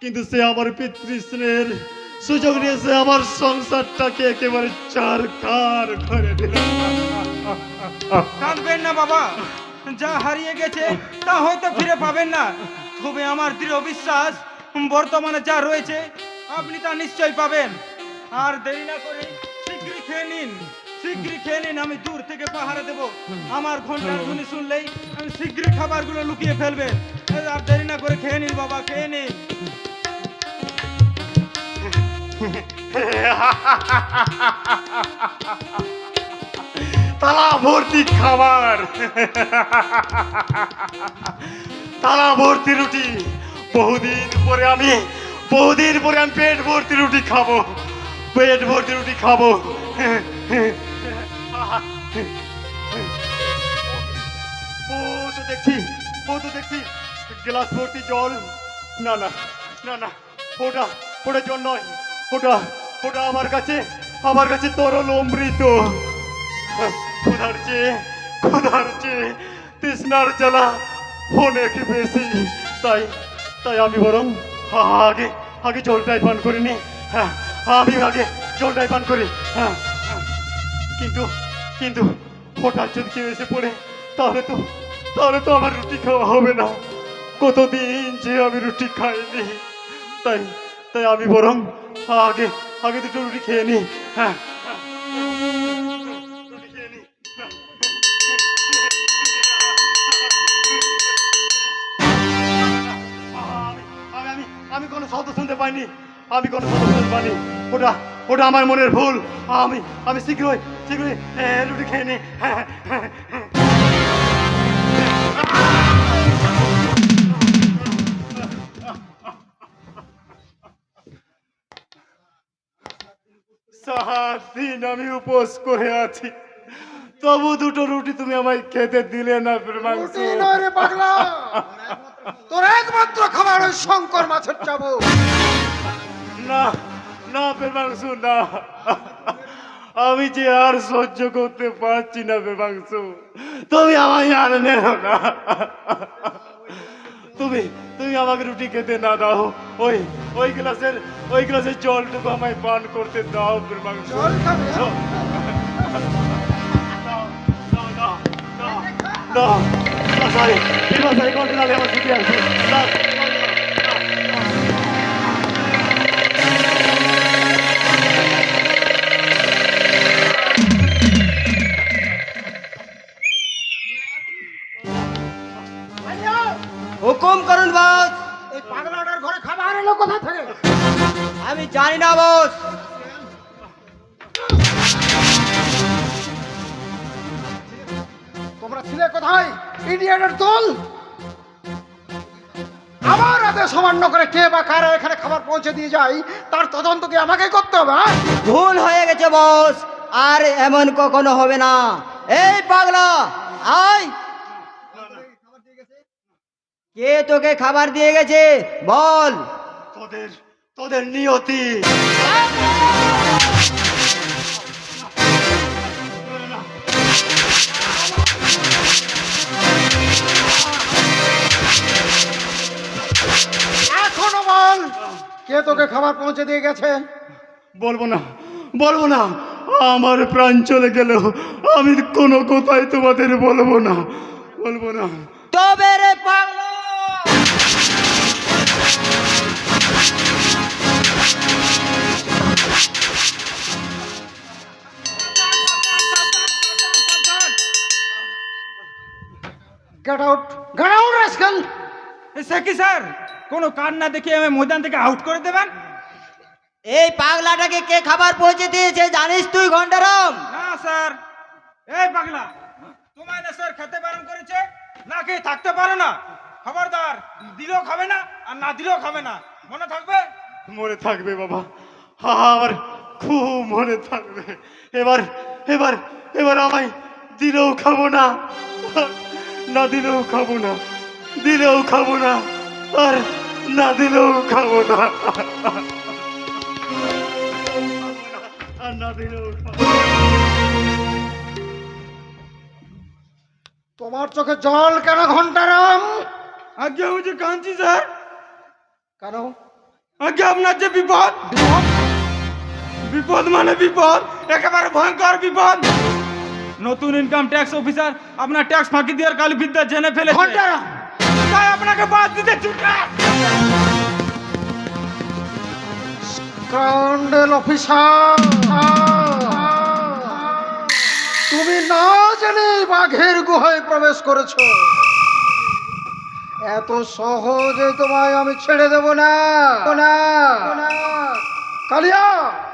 কিন্তু সে আমার পিতৃস্নেহের সুযোগ নিয়ে সে আমার সংসারটাকে একেবারে চারকার করে দিল। কাঁদবেন না বাবা, যা হারিয়ে গেছে তা হয়তো ফিরে পাবেন না, তবে আমার দৃঢ় বিশ্বাস বর্তমানে যা রয়েছে আপনি তা নিশ্চয় পাবেন। আর দেরি না করে শীঘ্রই খেয়ে নিন। আমি দূর থেকে পাহারা দেব। আমার ঘন্টার ধ্বনি শুনলেই আমি শীঘ্রই খাবারগুলো লুকিয়ে ফেলবেন। আর দেরি না করে খেয়ে নিন বাবা, খেয়ে নিন। তালা ভর্তি খাবার, তালা ভর্তি রুটি। বহুদিন পরে আমি পেট ভর্তি রুটি খাবো। ও তো দেখছি গ্লাস ভর্তি জল। না, ওটা জল নয়, ওটা আমার কাছে তরল অমৃত। ক্ষুধার চেয়ে তৃষ্ণার জ্বালা অনেক বেশি। তাই আমি বরং আগে জলটাই পান করিনি। হ্যাঁ, আমি আগে জলটাই পান করি। হ্যাঁ, কিন্তু কিন্তু হঠাৎ যদি কেউ এসে পড়ে তাহলে তো আমার রুটি খাওয়া হবে না। কতদিন যে আমি রুটি খাইনি, তাই তাই আমি বরং আগে আগে দুটো রুটি খেয়ে নিই। হ্যাঁ, রুটি খেয়ে নিই। আমি কোনো শব্দ শুনতে পাইনি, আমি কোনো শব্দ শুনতে পাইনি। ওটা আমার মনের ভুল। আমি শীঘ্রই রুটি খেয়ে নিই। সারাদিন আমি উপোস করে আছি, তবু দুটো রুটি তুমি আমায় খেতে দিলে না। রুটি নয় রে পাগলা, তোর একমাত্র খাবার ওই শঙ্কর মাছের চাবুক। না না পেরমাংসু, না, আমি যে আর সহ্য করতে পারছি না পেরমাংসু, তুমি আমায় আর নেও না। তুমি আমাকে রুটি খেতে না দাও, ওই গ্লাসের জলটুকু আমায় পান করতে দাও পেরমাংসু। জল খাবে? সরি কন্টিনালে আমার ছুটি আছে। হুকুম করুন বস। এই পাগলাটার ঘরে খাবার এলো কোথা থেকে? আমি জানি না বস। তোমরা ছিলে কোথায় ইডিয়েটের দল? আমার আদেশ অমান্য করে কে বা কারা এখানে খাবার পৌঁছে দিয়ে যায় তার তদন্ত কি আমাকে করতে হবে? হ্যাঁ? ভুল হয়ে গেছে বস, আর এমন কখনো হবে না। এই পাগলা, আয়। কে তোকে খাবার দিয়ে গেছে বল? তোদের নিয়তি। এখনো বল, কে তোকে খাবার পৌঁছে দিয়ে গেছে? বলবো না, আমার প্রাণ চলে গেলেও আমি কোনো কথাই তোমাদের বলবো না। তবে রে পাগলা, গেট আউট রাস্কেল। সে কি স্যার, কোনো কার না দেখে আমি ময়দান থেকে আউট করে দেবেন? এই পাগলাটাকে কে খাবার পৌঁছে দিয়েছে জানিস তুই ঘন্টারাম? না স্যার। এই পাগলা, তোমায় না স্যার খেতে বারণ করেছে, না খেয়ে থাকতে পারো না। খবরদার, দিলেও খাবে না আর না দিলেও খাবে না, মনে থাকবে? মনে থাকবে বাবা, আমার খুব মনে থাকবে। এবার আমায় দিলেও খাবো না, না দিলেও খাবো না, দিলেও খাবো না, আর না দিলেও খাবো না, আর না দিলেও খাবো না। তোমার চোখে জল কেন ঘন্টারাম? আগে আমি যে কাঁদছি স্যার। কেন? আগে আপনার যে বিপদ মানে বিপদ, একেবারে ভয়ঙ্কর বিপদ। নতুন ইনকাম ট্যাক্স অফিসার আপনার ট্যাক্স ফাঁকি দেওয়ার কালিবিদ্যা জেনে ফেলেছে। ঘন্টারাম, তাই আপনাকে বাদ দিতে ছুটে। স্কান্ডেল অফিসার, তুমি না জেনে বাঘের গুহায় প্রবেশ করেছো। এত সহজে তোমায় আমি ছেড়ে দেব না। কালিয়া,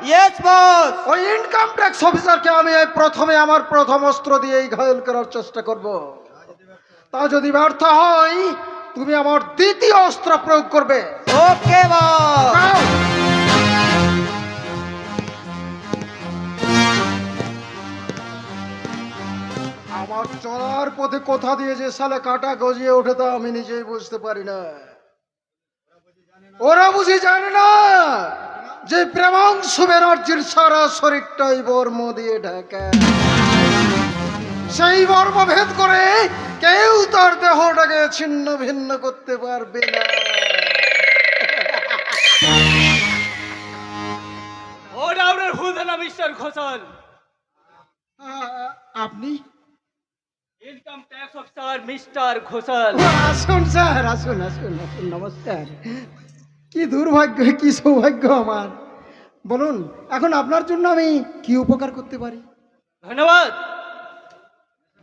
ইয়েস বস। ওই ইনকাম ট্যাক্স অফিসারকে আমি এই প্রথমে আমার প্রথম অস্ত্র দিয়েই ঘায়েল করার চেষ্টা করব। তা যদি ব্যর্থ হয় তুমি আমার দ্বিতীয় অস্ত্র প্রয়োগ করবে। ওকে বস। যাও। আমার চলার পথে কোথা দিয়ে যে সালে কাটা গজিয়ে ওঠে তা আমি নিজেই বুঝতে পারি না। ওরা বুঝি জানে না যে প্রেমাংশু ব্যানার্জির সারা শরীরটাই বর্ম দিয়ে ঢাকা। সেই বর্ম ভেদ করে কেউ তার দেহটাকে ছিন্ন ভিন্ন করতে পারবে না। মিস্টার ঘোষাল। আপনি? Income tax officer mister Ghoshal. আসুন স্যার, আসুন আসুন আসুন, নমস্কার। কি দুর্ভাগ্য, কি সৌভাগ্য আমার। বলুন, এখন আপনার জন্য আমি কি উপকার করতে পারি? ধন্যবাদ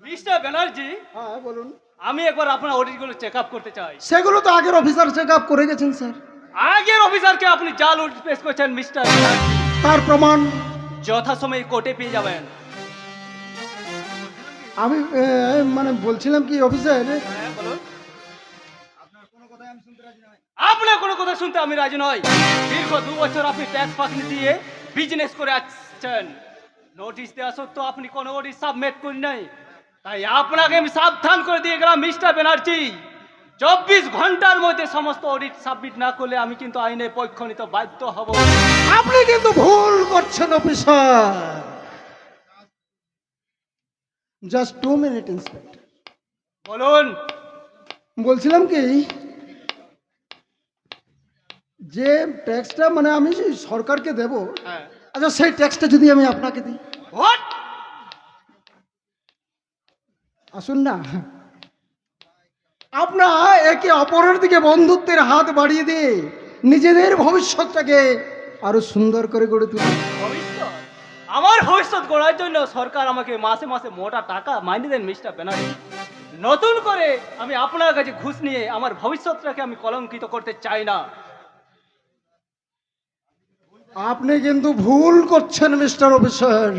মিস্টার ব্যানার্জি। হ্যাঁ বলুন। আমি একবার আপনার অডিটগুলো চেক আপ করতে চাই। সেগুলো তো আগের অফিসার চেক আপ করে গেছেন স্যার। আগের অফিসারকে আপনি জাল অডিট পেশ করেছেন মিস্টার ব্যানার্জি। তার প্রমাণ যথাসময়ে কোর্টে পেয়ে যাবেন। আমি মানে বলছিলাম কি অফিসার, হ্যাঁ বলুন। আপনার কোনো কথা শুনতে আমি রাজি নই। দীর্ঘ 2 বছর আপনি ট্যাক্স ফাঁকি দিয়ে বিজনেস করে আসছেন। নোটিশ দেওয়া সত্ত্বেও আপনি কোনো অডিট সাবমিট করেন নাই। তাই আপনাকে আমি সাবধান করে দিয়ে গেলাম মিস্টার ব্যানার্জি, 24 ঘন্টার মধ্যে সমস্ত অডিট সাবমিট না করলে আমি কিন্তু আইনে পক্ষ নিতে বাধ্য হব। আপনি কিন্তু ভুল করছেন অফিসার। Just 2 minute inspector. বলুন। বলছিলাম কি, যে ট্যাক্সটা মানে আমি সরকারকে দেব, হ্যাঁ। আচ্ছা সেই ট্যাক্সটা যদি আমি আপনাকে দিই? হোয়াট? আসুন না, আপনার একে অপরের দিকে বন্ধুত্বের হাত বাড়িয়ে দিয়ে নিজেদের ভবিষ্যৎটাকে আরো সুন্দর করে গড়ে তুলুন। ভবিষ্যৎ? আমার ভবিষ্যৎ গড়ার জন্য সরকার আমাকে মাসে মাসে মোটা টাকা মাইনে দেন মিস্টার ব্যানার্জি। নতুন করে আমি আপনার কাছে ঘুষ নিয়ে আমার ভবিষ্যৎটাকে আমি কলঙ্কিত করতে চাই না। আপনি কিন্তু ভুল করছেন মিস্টার অফিসার।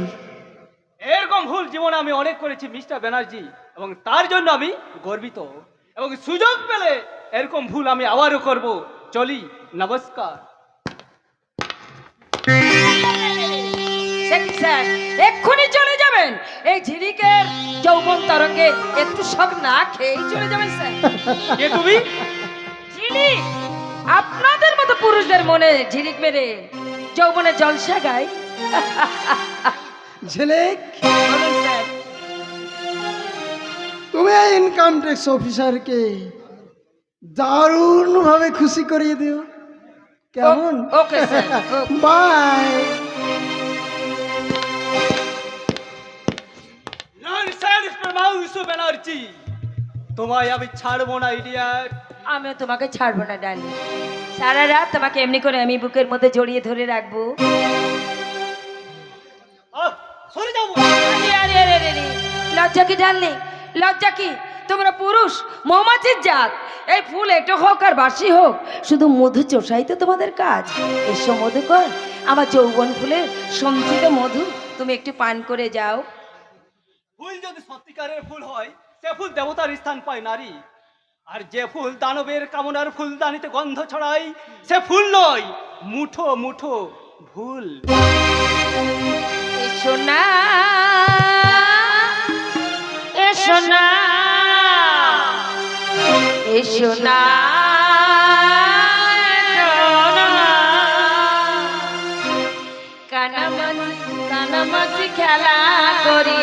এরকম ভুল জীবনে আমি অনেক করেছি মিস্টার ব্যানার্জি, এবং তার জন্য আমি গর্বিত, এবং সুযোগ পেলে এরকম ভুল আমি আবারও করব। চলি, নমস্কার। স্যার এক্ষুনি চলে যাবেন? এই ঝিলিকের যৌবন তরঙ্গে একটু শখ না খেয়েই চলে যাবেন স্যার? কে তুমি? ঝিলিক, আপনাদের মতো পুরুষদের মনে ঝিলিক মেরে যৌবনে জলসা গায়। ঝিলিক, বলুন স্যার। তুমি এই ইনকাম ট্যাক্স অফিসারকে দারুণ ভাবে খুশি করিয়ে দিও, কেমন? Okay sir. Bye. Nonsense mister Banerjee, তোমায় আমি ছাড়বো না ইডিয়ট। আমিও তোমাকে ছাড়বো না ডার্লিং। সারা রাত তোমাকে এমনি করে আমি বুকের মধ্যে জড়িয়ে ধরে রাখবো। সরে যাবো। আরে আরে আরে আরে, লজ্জা কি ডার্লিং, লজ্জা কি? তোমরা পুরুষ মৌমাছির জাত। এই ফুল এটো হোক আর বাসি হোক, শুধু মধু চোষাই তো তোমাদের কাজ। এসো মধুকর, আমার যৌবন ফুলের সঞ্চিত মধু তুমি একটু পান করে যাও। ফুল যদি সত্যিকারের ফুল হয়, সে ফুল দেবতার স্থান পায় নারী। আর যে ফুল দানবের কামনার ফুলদানিতে গন্ধ ছড়ায়, সে ফুল নয়, মুঠো মুঠো ভুল। এসো না, এসো না, এসো না, কানামাছি খেলা করি।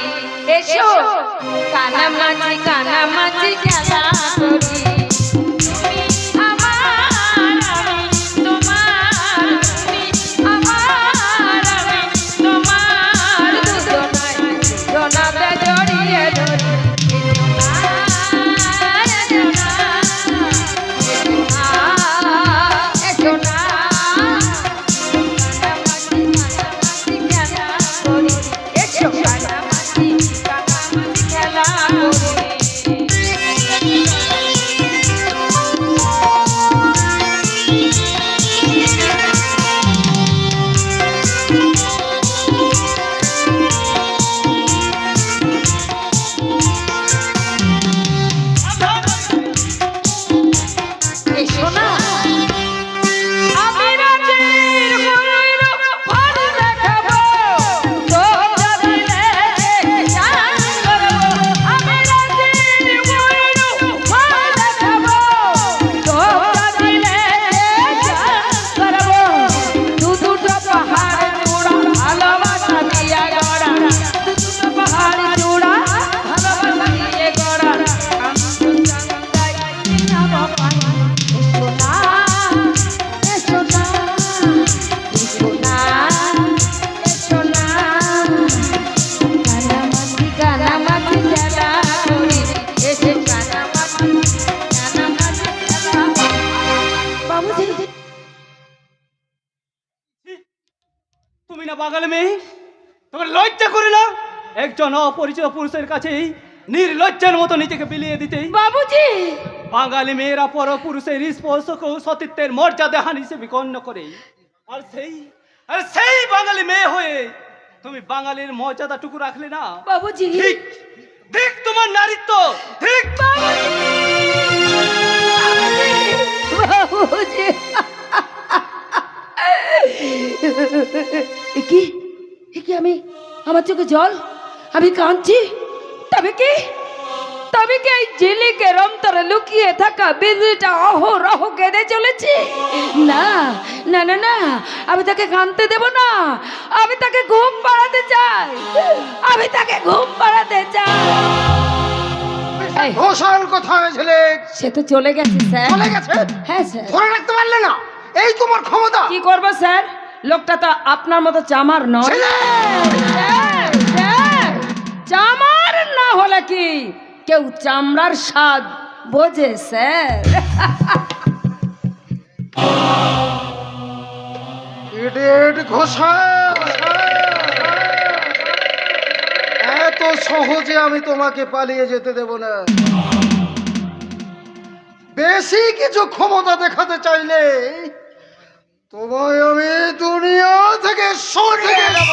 এসো কানামাছি খেলা করি। তুমি আমার, আমি তোমার, তুমি আমার, আমি তোমার, দুজনায় জনাবে জড়িয়ে ধরি। এসো না, কানামাছি খেলা করি। এসো কানামাছি খেলা করি। তুমি না বাঙালি মেয়ে, তোমার লজ্জা করে না একজন অপরিচিত পুরুষের কাছেই নির্লজ্জার মতো নিজেকে বিলিয়ে দিতে? বাবুজি, বাঙালি মেয়েরা পর পুরুষের স্পর্শকেও সতীত্বের মর্যাদা হানি হিসেবে গণ্য করে। আর সেই বাঙালি মেয়ে হয়ে তুমি বাঙালির মর্যাদাটুকু রাখলে না। বাবুজি, ঠিক ঠিক তোমার নারীত্ব ঠিক। বাবুজি, কি কি আমি, আমার চোখে জল, আমি কাঁদছি। তবে কি এই ঝিলিকের অন্তরে লুকিয়ে থাকা বিজলিটা অহরহ কেঁদে চলেছে? না না না না, আমি তাকে কাঁদতে দেব না। আমি তাকে ঘুম পাড়াতে চাই, আমি তাকে ঘুম পাড়াতে চাই। এই, ঘোষাল কোথায় ছেলে? সে তো চলে গেছে স্যার। চলে গেছে? হ্যাঁ স্যার। ধরে রাখতে পারলে না? এই তোমার ক্ষমতা? কি করবো স্যার, লোকটা তো আপনার মতো চামার নয়। ছেলে! স্যার, স্যার, চামার না হলে কি কেউ চামড়ার স্বাদ বোঝে স্যার? ইডিয়েট ঘোষাল! এত সহজে আমি তোমাকে পালিয়ে যেতে দেব না। বেশি কিছু ক্ষমতা দেখাতে চাইলে তোমায় আমি দুনিয়া থেকে সরিয়ে দেব।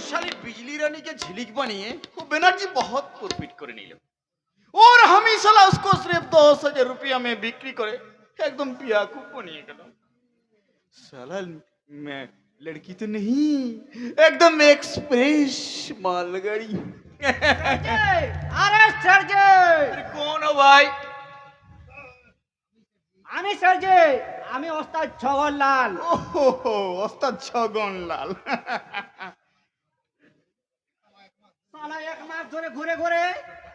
साली बिजली रानी के झिलिक बनिए वो बनर्जी बहुत पुरपीट कर नील और हम ही साला उसको सिर्फ 10,000 रुपया में बिक्री करे एकदम बेवकूफ बनिए गया। साला मैं लड़की तो नहीं, एकदम एक्सप्रेस मालगाड़ी। আরে সার্জে, कौन हो भाई? আমি সার্জে, আমি ওস্তাদ ছগনলাল। ओहो ओस्ताद छगन लाल। সালা এক মাস ধরে ঘুরে ঘুরে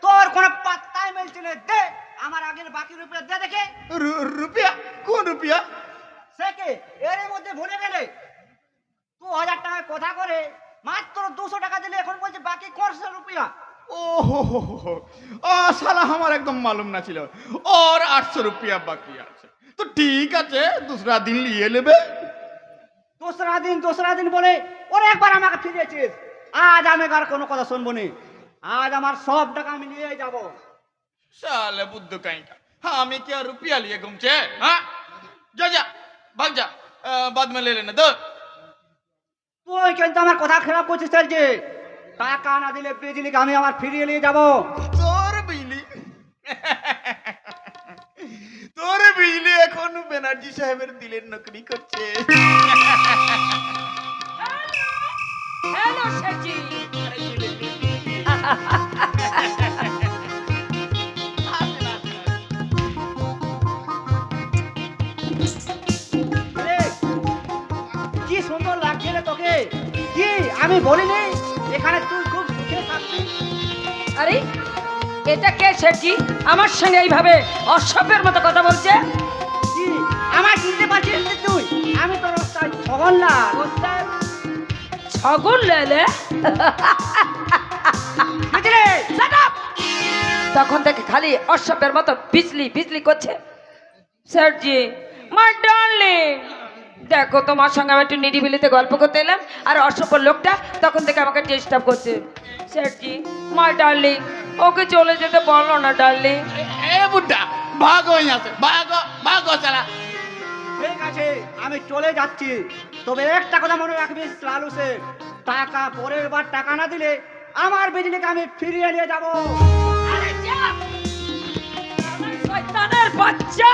তোর কোনো পাত্তাই মিলছে না। দে আমার আগের বাকি রুপিয়া দে দেখে। रुपया? कौन रुपया? সে কে এর মধ্যে ভুলে গেলে? 2000 টাকা কথা করে মাত্র 200 টাকা দিলে এখন বলছে বাকি 400 রুপিয়া। ओहो साला हमारा एकदम मालूम ना चिलो और 800 रुपया बाकी আছে। तो ठीक আছে दूसरा दिन लिए लेबे। দোসরা দিন বলে ওরে একবার আমাকে ফিরিয়েছিস। আজ আমি আর কোনো কথা শুনবো না। আজ আমার সব টাকা আমি নিয়ে যাব। साले बुद्धू कहीं का। हाँ मैं क्या रुपया लिए घूमचे? हाँ जा जा भाग जा, बाद में ले लेना दो। তুই কিন্তু আমার কথা খারাপ করছিস স্যার যে। টাকা না দিলে বিজলিকে আমি আমার ফিরিয়ে নিয়ে যাব। তোর বিজলি এখন ব্যানার্জি সাহেবের দিলের নকরি করছে। হ্যালো শেঠজি। কি সুন্দর লাগছে রে তোকে। কি আমি বলিনি এখানে তুই খুব সুখে থাকছিস? আরে এটা কে শেঠজি? আমার সঙ্গে এইভাবে অসভ্যের মতো কথা বলছে? কি আমার চিনতে পারছিস না তুই? আমি তোর ওস্তাদ ছগনলাল। ওস্তাদ ছগন লেলে? বুঝলে? Shut up! তখন থেকে খালি অসভ্যের মতো বিজলি করছে। স্যারজি, মাই ডার্লিং, দেখো তোমার সঙ্গে আমি একটু নিরিবিলিতে গল্প করতে এলাম আর অসভ্য লোকটা তখন থেকে আমাকে ডিস্টার্ব করছে। স্যারজি, মাই ডার্লিং, ওকে চলে যেতে বলো না ডার্লিং। ए बुड्ढा भागो यहाँ से, भागो भागो साला। ঠিক আছে আমি চলে যাচ্ছি, তবে একটা কথা মনে রাখবি লালু শেখ, টাকা পরের বার টাকা না দিলে আমার বিজলিকে আমি ফিরিয়ে নিয়ে যাব। আরে যা, আমার শয়তানের বাচ্চা!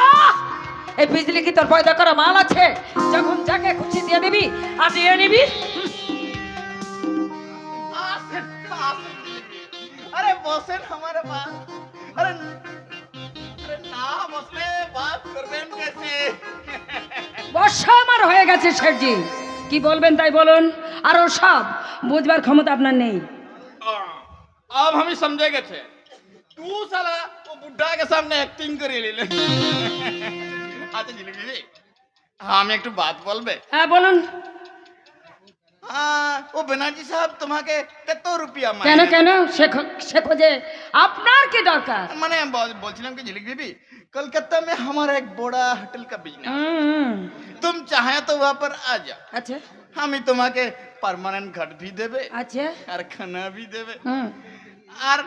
এই বিজলি কি তোর পয়দা করা মাল আছে? যখন যাকে খুশি দিয়ে দিবি আর দিয়ে নিবি। अरे बसेन हमारे पास, अरे अरे ना बसने बात करने कैसे? বর্ষা আমার হয়ে গেছে শেঠজি, কি बलबेन তাই বলুন, আর ও সব বুঝবার ক্ষমতা আপনার নেই। अब हम ही समझेंगे थे, तू साला वो बुड्ढा के सामने एक्टिंग कर ले ले। अच्छा जिलेबी, हाँ मैं एक बात बोलबे। হ্যাঁ বলুন। ও ব্যানার্জি সাহেব তোমাকে কত রুপিয়া কেন মাইনে কেন শেখো যে আপনার কি দরকার? মানে बोलছিলাম कि झिलिक बीबी कोलकाता में हमारा एक बड़ा होटल का बिजनेस तुम चाहे तो वहाँ पर आ जा আচ্ছা हम তোমাকে परमानेंट घर भी देवे আচ্ছা और खाना भी देवे হুম और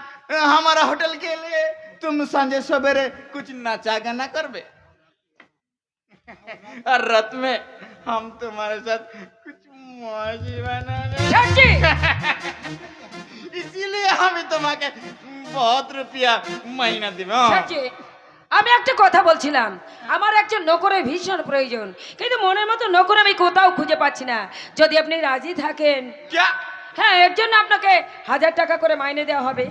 हमारा होटल के लिए तुम संजय सवेरे कुछ नाचा गाना करबे और रात में हम तुम्हारे साथ कुछ मौजी बनाने শেঠজি, इसीलिए हम তোমাকে बहुत रुपया महीना देवे শেঠজি, আমি একটা কথা বলছিলাম, আমার একজন নকরের ভীষণ প্রয়োজন, কিন্তু মনের মতো নকর আমি কোথাও খুঁজে পাচ্ছি না। যদি আপনি রাজি থাকেন, क्या হ্যাঁ, এর জন্য আপনাকে 1000 টাকা করে মাইনে দেওয়া হবে।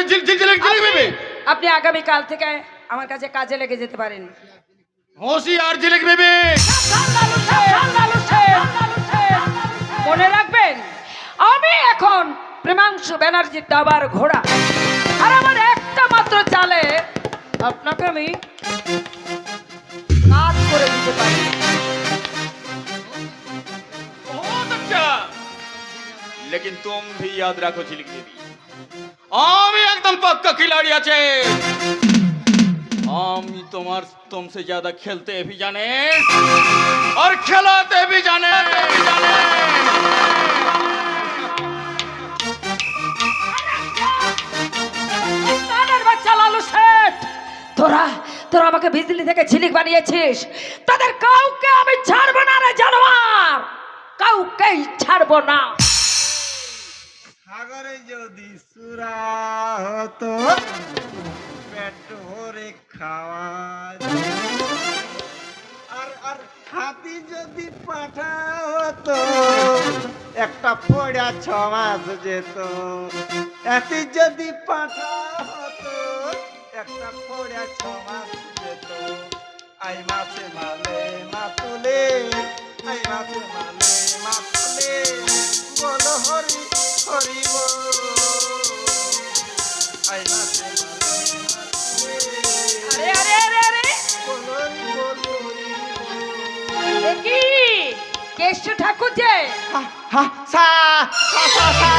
झिलिक बीबी আপনি আগামী কাল থেকে আমার কাছে কাজে লেগে যেতে পারেন। होशियार झिलिक बीबी মনে রাখবেন, আমি এখন প্রেমাংশু ব্যানার্জির দাবার ঘোড়া, আর আমার একটা মাত্র চালে আপনাকে আমি কাজ করে দিতে পারি। बहुत अच्छा लेकिन तुम भी याद रखो झिलिक बीबी আমি একদম पक्का खिलाड़ी আছে আমি तुमसे ज्यादा खेलते भी जाने और खिलाते भी जाने কানের বাচ্চা লালু শেঠ, তোরা তোরা আমাকে বিজলি থেকে ঝিলিক বানিয়েছিস, তাদের কাউকে আমি ছাড়বো না রে জানোয়ার, কাউকেই ছাড়বো না। সাগরে যদি সুরা হতো পেট ভরে খাওয়া আর আর হাতি যদি পাঠা হতো একটা পড়া 6 মাস যেত হাতি যদি পাঠা হতো একটা পড়া 6 মাস যেত আই মাসে মালে মাতুলে আই মাসে মালে মাতুলে বলো হরি হরি বল আই মাসে মালে মাতুলে আরে আরে আরে আরে, বলো হরি বল হরি বল। এ কি কেষ্ট ঠাকুর যে? হা সা সা সা সা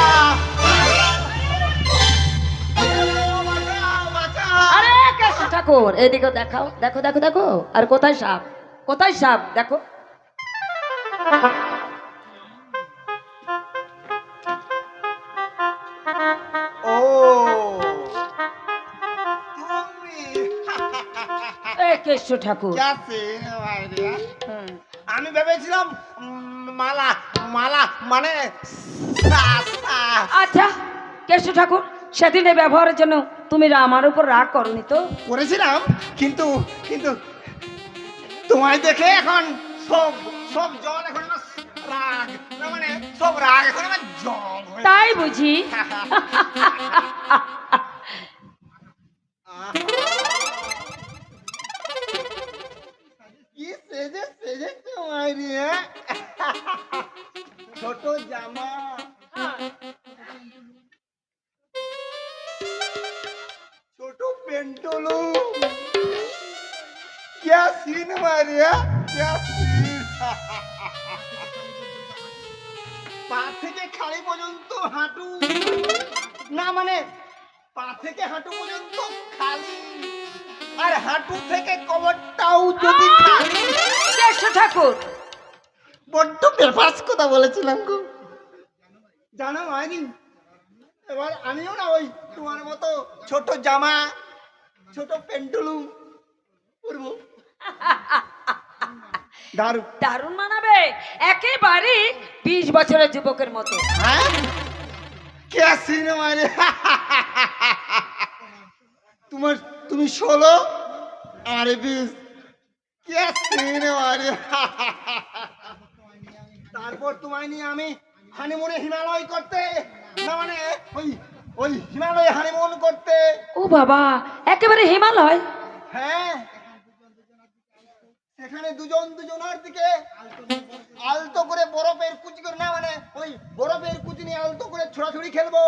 আরে কেষ্ট ঠাকুর, এদিকে দেখাও, দেখো দেখো দেখো, আর কোথায় সাপ, কোথায় সাপ দেখো। ও তুমি এ কেষ্ট ঠাকুর, ক্যাসে ভাইরা হুম, আমি ভেবেছিলাম মালা মালা মানে সা সা আচ্ছা কেষ্ট ঠাকুর, সেদিন এই ব্যবহারের জন্য তুমি আমার উপর রাগ করনি তো? করেছিলাম কিন্তু কিন্তু তোমায় দেখে এখন সব সব জল এখন আমার রাগ না মানে সব রাগ এখন আমার জল হয়ে তাই বুঝি? কি সেজে সেজে তোমায় নিয়ে ছোট জামা ছোট পেন্টলো क्या सीन मारिया क्या सीन পা থেকে খাড়ি পর্যন্ত হাঁটু না মানে পা থেকে হাঁটু পর্যন্ত খালি আর হাঁটু থেকে কবরটাও যদি খালি কেষ্ট ঠাকুর, বড্ড বেফাস কথা বলেছিলাম গো জানো মাইনি এবার আমিও না ওই তোমার মতো ছোট জামা ছোট পেন্টুলু পরবো দারুণ দারুণ মানাবে, একেবারে 20 বছরের যুবকের মতো। হ্যাঁ কে সিনেমা রে তোমার তুমি 16 আর 20 কে সিনেমা রে তারপর তোমায় নিয়ে আমি হানিমুনে হিমালয় করতে না মানে ওই ওই হিমালয়ে হানিমুন করতে ও বাবা, একেবারে হিমালয়? হ্যাঁ সেখানে দুজন দুজনের দিকে আলতো করে বরফের কুচি করে না মানে ওই বরফের কুচি নিয়ে আলতো করে ছোড়াছুড়ি খেলবো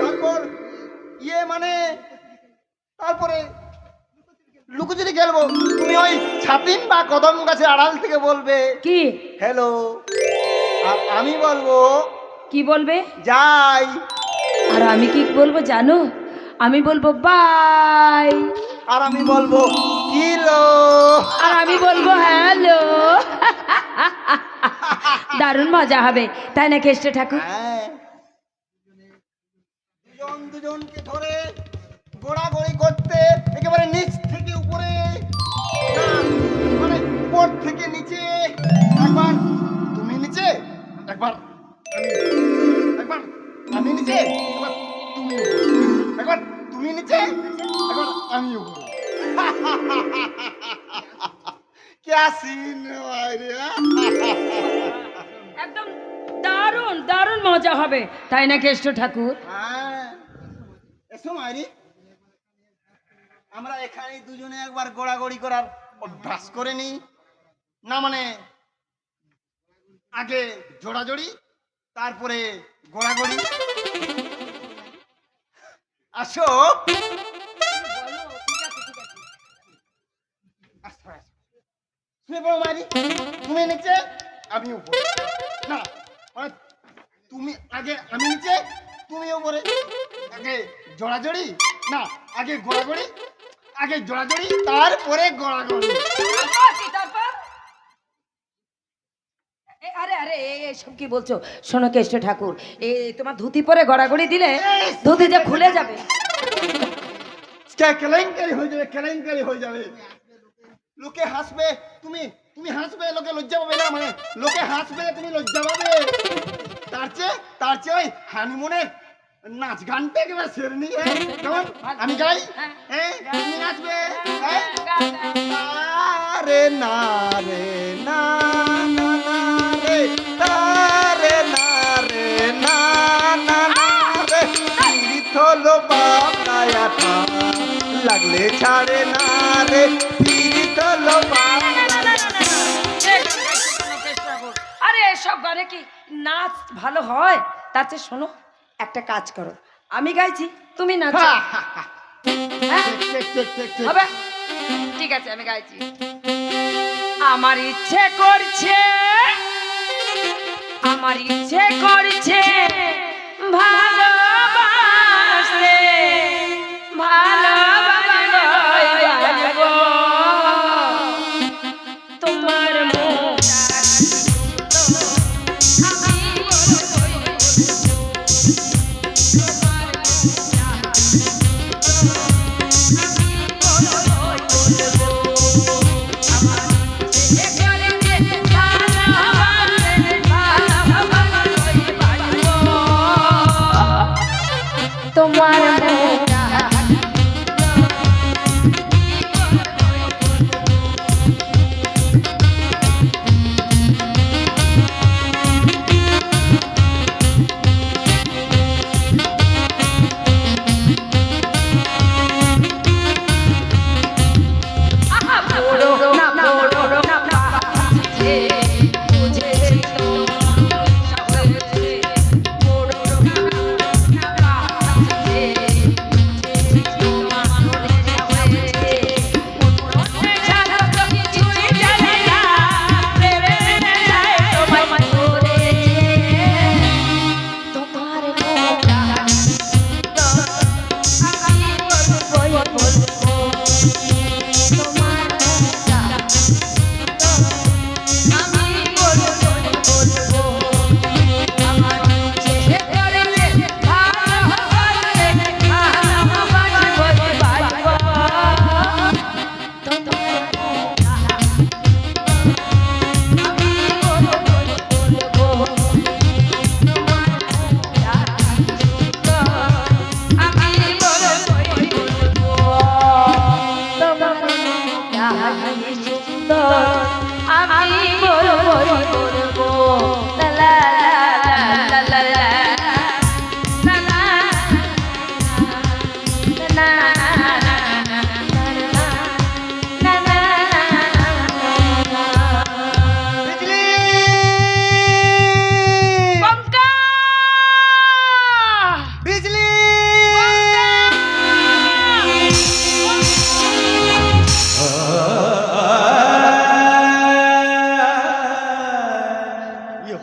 তারপর মানে তারপরে লুকোচুরি খেলবো তুমি ওই ছাতিম বা কদম গাছের আড়াল থেকে বলবে কি? হ্যালো আর আমি বলবো কি বলবে? যাই। আর আমি কি বলবো জানো? আমি বলবো বাই। আর আমি বলবো কিলো। আর আমি বলবো হ্যালো। দারুণ মজা হবে, তাই না কেষ্ট ঠাকুর? হ্যাঁ, দুজন দুজনকে ধরে গোড়াগড়ি করতে, একেবারে নিচ থেকে উপরে, না, মানে উপর থেকে নিচে। একবার তুমি নিচে, একবার একবার আমি নিচে, একবার তুমি উপরে, একবার তুমি নিচে, একবার আমি উপরে। क्या सीन है रे? একদম দারুণ দারুণ মজা হবে, তাই না কেষ্ট ঠাকুর? হ্যাঁ, এসো মাইরি, আমরা এখানে দুজনে একবার গোড়াগড়ি করার অভ্যাস করে নি না, মানে আগে জোড়াজড়ি, তারপরে গোড়াগড়ি। আসো। শুয়ে পড়ো মাইরি, তুমি নিচে আমি উপরে, না মানে তুমি আগে আমি নিচে তুমি উপরে, আগে জোড়াজড়ি, না আগে গোড়াগড়ি, আগে জোড়াজড়ি তারপরে গোড়াগড়ি। আরে আরে এসব কি বলছো? শোনো কেষ্ট ঠাকুর, তোমার ধুতি পরে গড়াগড়ি দিলে ধুতি যে খুলে যাবে। কেলেঙ্কারি হয়ে যাবে, কেলেঙ্কারি হয়ে যাবে, লোকে হাসবে, তুমি তুমি হাসবে, লোকে লজ্জা পাবে না, মানে লোকে হাসবে তুমি লজ্জা পাবে। তার চেয়ে ওই হানিমুনের নাচ গানটা একেবারে সেরে নি। কেমন আমি গাই, হ্যাঁ তুমি নাচবে। রে না রে না না না রে, রে না রে না না না রে, পীড়িত হলো বাবলায়াটা লাগলে ছাড়ে না রে, পীড়িত হলো আরে এসব গানে কি নাচ ভালো হয়? তার চেয়ে শোনো, একটা কাজ করো, আমি গাইছি তুমি নাচো। হ্যাঁ? হবে? ঠিক আছে, আমি গাইছি। আমার ইচ্ছে করছে, আমার ইচ্ছে করছে ভালোবাসতে, ভালোবাসবো তোমার তোমার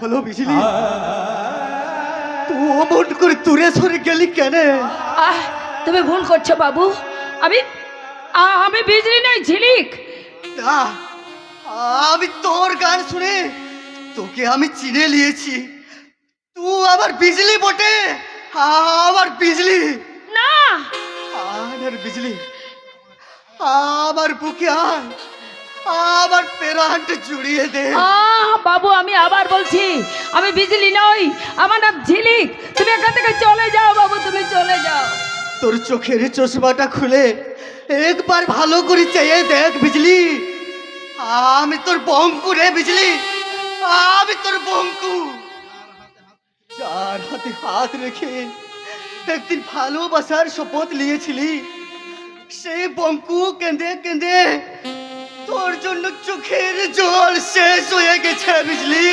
হলো বিজলি। গেলি কেন? তুমি ভুল করছো বাবু। আমি আমি বিজলি নই, ঝিলিক। না, আমি তোর গান শুনে তোকে আমি চিনে নিয়েছি। তুই আমার বিজলি বটে, আমার বিজলি। না, আমার বিজলি, আমার বুকে আয়, আমার প্রাণটা জুড়িয়ে দে। বাবু আমি আবার বলছি, আমি বিজলি নই, আমার নাম ঝিলিক। তুমি এখান থেকে চলে যাও বাবু, তুমি চলে যাও। তোর চোখের চশমাটা খুলে একবার ভালো করে চেয়ে দেখ বিজলি। আমি তোর বঙ্কু রে বিজলি, আমি তোর বঙ্কু। যার হাতে হাত রেখে একদিন ভালোবাসার শপথ নিয়েছিলি, সেই বঙ্কু কেঁদে কেঁদে তোর জন্য চোখের জল শেষ হয়ে গেছে বিজলি।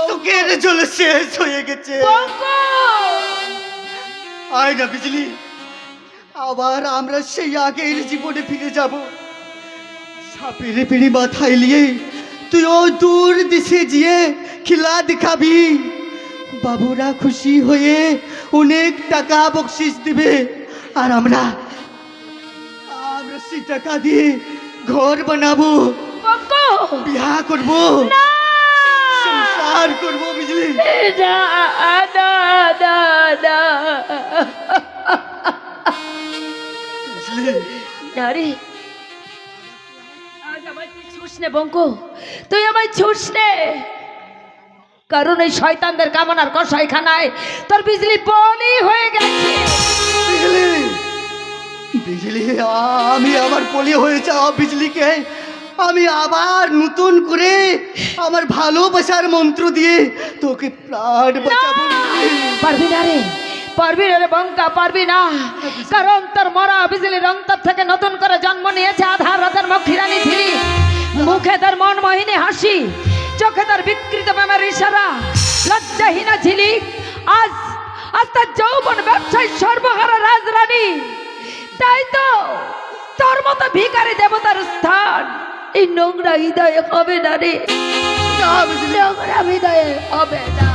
চোখের জল শেষ হয়ে গেছে। আয় না বিজলি, আবার আমরা সেই আগের জীবনে ফিরে যাব। সাপের পিড়ি মাথায় নিয়ে তুই ও দূর দেশে গিয়ে খেলা দেখাবি। বাবুরা খুশি হয়ে অনেক টাকা বকশিস দিবে, আর আমরা সেই টাকা দিয়ে ঘর বানাবো, বিয়া করবো, সংসার করবো বিজলি। নারী, আজ আমায় তুই ছুস নে বঙ্কু, তুই আমায় ছুস নে। কারণ এই শয়তানদের কামনার কসাইখানায় তোর বিজলি বলি হয়ে গেছে। বিজলি, বিজলি, আমি আবার বলি হয়ে যাওয়া বিজলিকে আমি আবার নতুন করে আমার ভালোবাসার মন্ত্র দিয়ে তোকে প্রাণ বাঁচাবো। পারবি না রে, পারবি না রে বঙ্কা, পারবি না। কারণ তোর মরা বিজলির অন্তর থেকে নতুন করে জন্ম নিয়েছে আধার রাতের মক্ষিরানি ঝিলি। মুখে তার মনমোহিনী হাসি, চোখে তার বিকৃত প্রেমের ইশারা। লজ্জাহীনা ঝিলিক আজ আজ তার যৌবন ব্যবসায়ী সর্বহারা রাজরানী। তাই তো তোর মতো ভিখারি দেবতার স্থান এই নোংরা হৃদয়ে হবে না রে, নোংরা হৃদয়ে হবে না।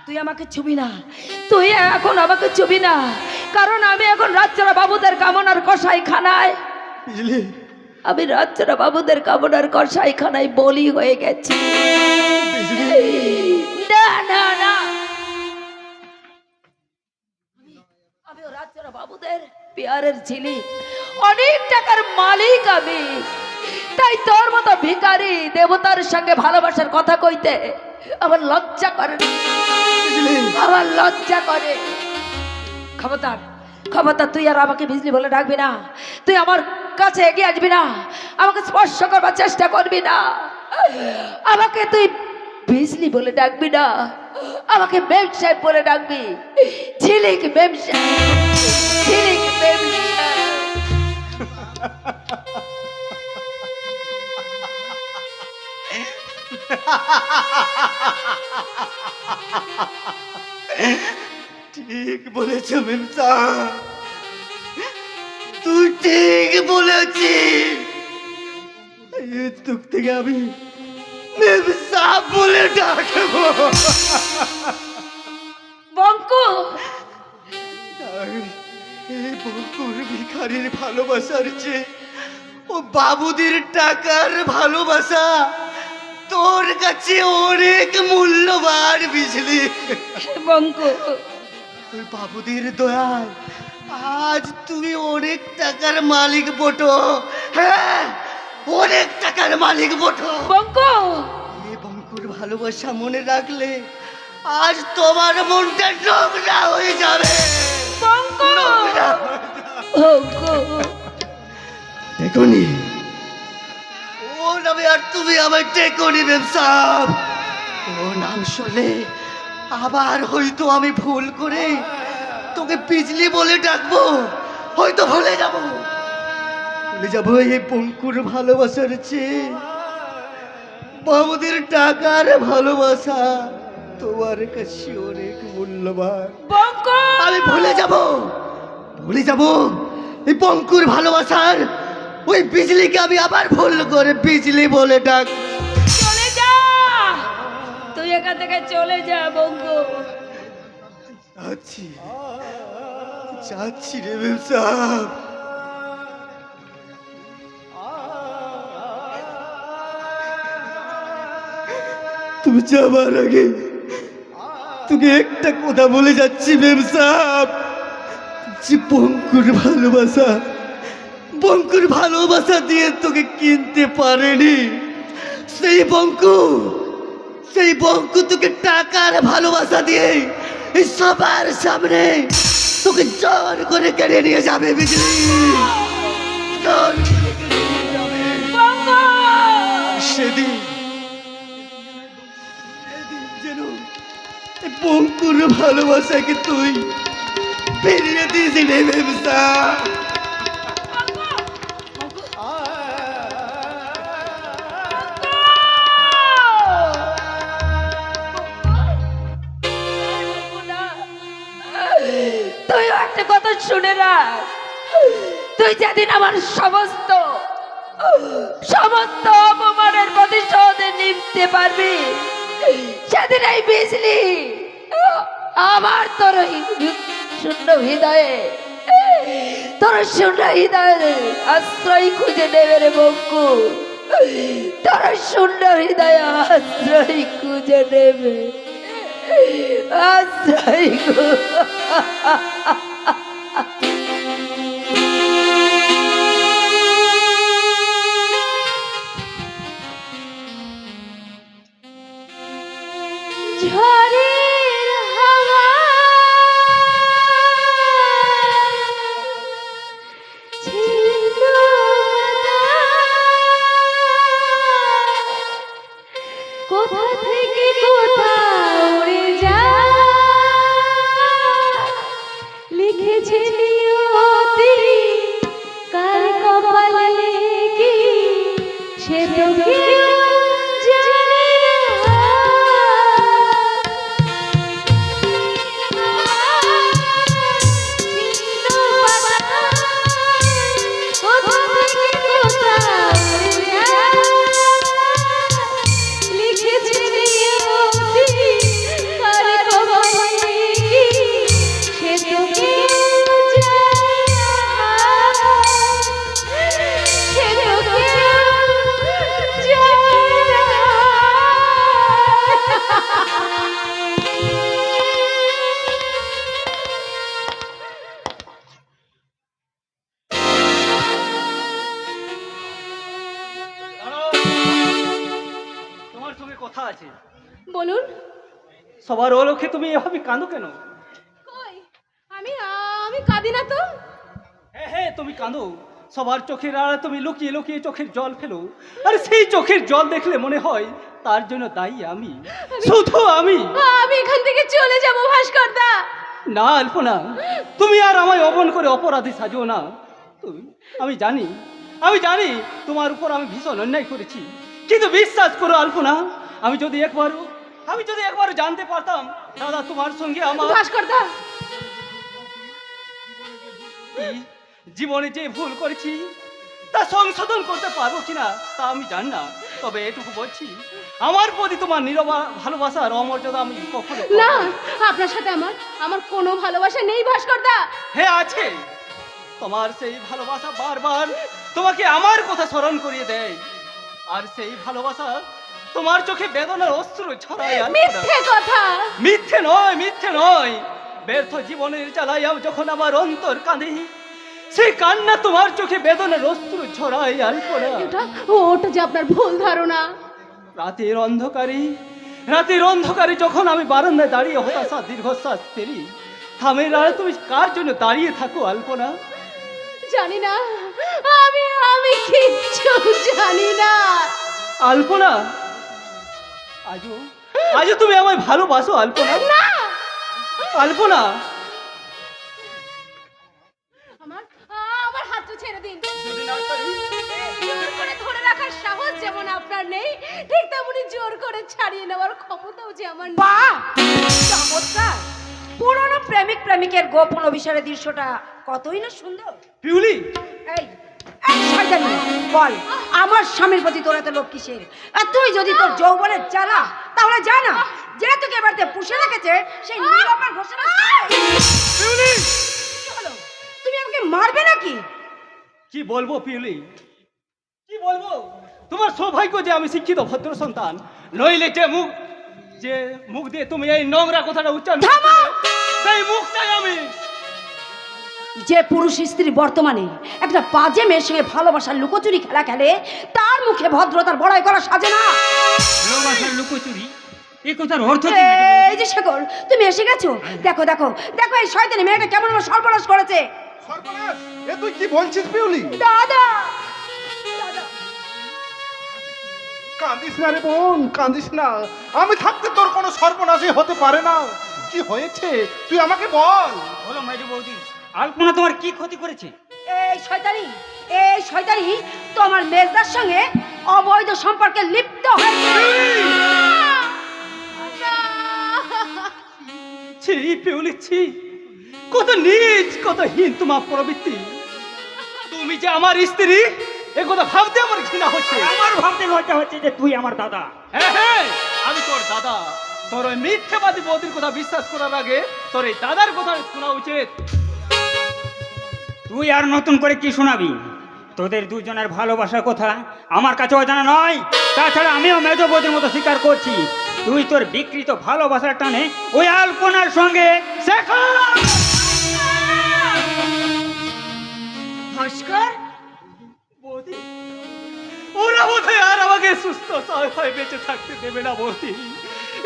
তুই আমাকে ছুবি না, তুই এখন আমাকে ছুবি না, কারণ আমি এখন রাজ্যরা বাবুদের কামনার কসাইখানায়, আমি রাজ্যরা বাবুদের কামনার কসাইখানায় বলি হয়ে গেছি। না না না, আমি রাজ্যরা বাবুদের পেয়ারের ছিলি, অনেক টাকার মালিক আমি। তাই তোর মতো ভিখারি দেবতার সঙ্গে ভালোবাসার কথা কইতে আমার লজ্জা করে, আমার লজ্জা করে। খবরদার, খবরদার, তুই আর আমাকে বিজলি বলে ডাকবি না, তুই আমার কাছে এগিয়ে আসবি না, আমাকে স্পর্শ করবার চেষ্টা করবি না, আমাকে তুই বিজলি বলে ডাকবি না, আমাকে মেম সাহেব বলে ডাকবি। ঝিলিক মেম সাহেব, ঝিলিক মেম সাহেব। ঠিক বলেছ মেম সাহেব, তুই ঠিক বলেছিস। তোর থেকে আমি মেম সাহেব বলে ডাকবো। বঙ্কু, এই বঙ্কুর ভিখারির ভালোবাসার চেয়ে ও বাবুদের টাকার ভালোবাসা তোর কাছে অনেক মূল্যবান বিজলি। বঙ্কু, ওই বাবুদের দয়ায় আজ তুই অনেক টাকার মালিক বটো। হ্যাঁ, অনেক টাকার মালিক বটো। বঙ্কু, এই বঙ্কুর ভালোবাসা মনে রাখলে আজ তোমার মনটা নোংরা হয়ে যাবে। বঙ্কু, টেকনি ও নামে আর তুমি আমার টেকনি ব্যবসা। ও নাম শুনলে আবার হয়তো আমি ভুল করে তোকে বিজলি বলে ডাকবো, হয়তো ভুলে যাবো এই বঙ্কুর ভালোবাসার চেয়ে বাবুদের টাকার ভালোবাসা তোমার কাছে অনেক মূল্যবান। বঙ্কু, আমি ভুলে যাব এই বঙ্কুর ভালোবাসার ওই বিজলিকে আমি আবার ভুল করে বিজলি বলে ডাক। চলে যা, তুই এখান থেকে চলে যা বঙ্কু, যাচ্ছি যাচ্ছি রে মেম সাহেব। তুমি যাবার আগে তোকে একটা কথা বলে যাচ্ছি মেম সাহেব, যে বঙ্কুর ভালোবাসা দিয়ে তোকে কিনতে পারেনি। সেই বঙ্কু তোকে টাকার ভালোবাসা দিয়ে এই সবার সামনে তোকে জোর করে কেড়ে নিয়ে যাবে বিজলি, জোর করে কেড়ে নিয়ে যাবে। সেদিন যেন এই বঙ্কুর ভালোবাসাকে তুই বেরিয়ে দিয়েছি রে ব্যবসা। তুই একটা কথা শুনে রাখ, তুই যেদিন আমার সমস্ত অপমানের প্রতিশোধে নিতে পারবি, সেদিন এই বিজলি আমার তোর শূন্য হৃদয়ে আশ্রয় খুঁজে নেবে রে বঙ্কু, তোর শূন্য হৃদয়ে আশ্রয় খুঁজে নেবে, আশ্রয় ঝড়ের হাওয়া ছিল কোথা থেকে কোথা উড়ে যায়, লিখেছে নিয়তি কার কপালে কি সে তো কেউ জানে না। তোমার সঙ্গে কথা আছে। বলুন। সবার অলক্ষে তুমি এভাবে কাঁদো কেন? কই আমি কাঁদি না তো। হ্যাঁ হ্যাঁ, তুমি কাঁদো, সবার চোখের আড়ালে তুমি লুকিয়ে লুকিয়ে চোখের জল ফেলো। আর সেই চোখের জল দেখলে মনে হয় তার জন্য দায়ী আমি, শুধু আমি। আমি এখান থেকে চলে যাব ভাস্করদা। না আলপনা, তুমি আর আমায় অপমান করে অপরাধী সাজিও না। আমি জানি তোমার উপর আমি ভীষণ অন্যায় করেছি, কিন্তু বিশ্বাস করো আলপনা, আমি যদি একবার জানতে পারতাম দাদা তোমার সঙ্গে আমার ভাস্করদা, জীবনে যে ভুল করেছি তা সংশোধন করতে পারবো কিনা তা আমি জানি না, তবে এটুকু বলছি, আমার প্রতি তোমার নীরব ভালোবাসার অমর্যাদা আমি কখনো না, আপনার সাথে আমার কোনো ভালোবাসা নেই ভাস্করদা। হ্যাঁ আছে, তোমার সেই ভালোবাসা বারবার তোমাকে আমার কথা স্মরণ করিয়ে দেয়, আর সেই ভালোবাসা তোমার চোখে বেদনার অশ্রু ছড়ায়। মিথ্যে কথা। মিথ্যে নয়, ব্যর্থ জীবনের জ্বালায় যখন আমার অন্তর কাঁদে, সেই কান্না তোমার চোখে বেদনার অশ্রু ছড়ায়। আলপনা, ওটা যে আপনার ভুল ধারণা। রাতের অন্ধকারে যখন আমি বারান্দায় দাঁড়িয়ে হতাশা দীর্ঘশ্বাস ফেলি, থামের আড়ে তুমি কার জন্য দাঁড়িয়ে থাকো আলপনা? জানি না, আমি কিচ্ছু জানি না। আলপনা, আজও তুমি আমায় ভালোবাসো আলপনা? না আলপনা, আমার হাতটা ছেড়ে দিন। জোর করে ধরে রাখার সাহস যেমন আপনার নেই, ঠিক তেমনি জোর করে ছাড়িয়ে নেওয়ার ক্ষমতাও যে আমার নেই। বাহ, চমৎকার! পুরনো প্রেমিকের গোপন অভিসারের দৃশ্যটা কতই না সুন্দর। পিউলি, এই এই শয়তানি, বল আমার স্বামীর প্রতি তোর এত লোভ কিসের? আর তুই যদি তোর যৌবনের জ্বালা, তাহলে জানা যে তোকে এবারে পুষে রেখেছে সেই নিরপরাধ ঘোষণা। কি হলো? তুমি আমাকে মারবে নাকি? কি বলবো পিউলি, কি বলবো? তোমার সৌভাগ্য যে আমি শিক্ষিত ভদ্র সন্তান, নইলে যে মুখ দিয়ে তুমি এই নোংরা কথাটা উচ্চারণ থামো! সেই মুখটাই আমি। যে পুরুষ স্ত্রী বর্তমানে একটা বাজে মেয়ের সঙ্গে ভালোবাসার লুকোচুরি খেলা খেলে, তার মুখে ভদ্রতার বড়াই করা সাজে না। ভালোবাসার লুকোচুরি, এই কথার অর্থ কি? এই যে শেখর, তুমি এসে গেছো। দেখো দেখো দেখো, এই শয়তানি মেয়েটা কেমন আমার সর্বনাশ করেছে। সর্বনাশ, এ তুই কি বলছিস পিউলি? দাদা, কাঁদিস না রে বোন, কাঁদিস না। আমি থাকতে তোর কোনো সর্বনাশই হতে পারে না। কি হয়েছে তুই আমাকে বল। বলো মেজো বৌদি, আলপনা তোমার কি ক্ষতি করেছে? এই শয়তানি তো আমার মেজদার সঙ্গে অবৈধ সম্পর্কে লিপ্ত হয়েছে। ছি পিউলি, ছি, কত নীচ, কত হীন তোমার প্রবৃত্তি। তুমি যে আমার স্ত্রী, এ কথা ভাবতে আমার ঘৃণা হচ্ছে। আমার ভাবতে লজ্জা হচ্ছে যে তুই আমার দাদা। হ্যাঁ হ্যাঁ, আমি তোর দাদা। তোর ওই মিথ্যাবাদী বৌদির কথা বিশ্বাস করার আগে তোর এই দাদার কথা শোনা উচিত। তুই আর নতুন করে কি শোনাবি? তোদের দুজনের ভালোবাসার কথা আমার কাছে অজানা নয়। তাছাড়া আমিও মেজো বৌদির মতো স্বীকার করছি, তুই তোর বিকৃত ভালোবাসার টানে ওই আলপনার সঙ্গে ভাস্কর, বৌদি, ওরা বোধহয় আর আমাকে সুস্থ হয়ে বেঁচে থাকতে দেবে না বৌদি।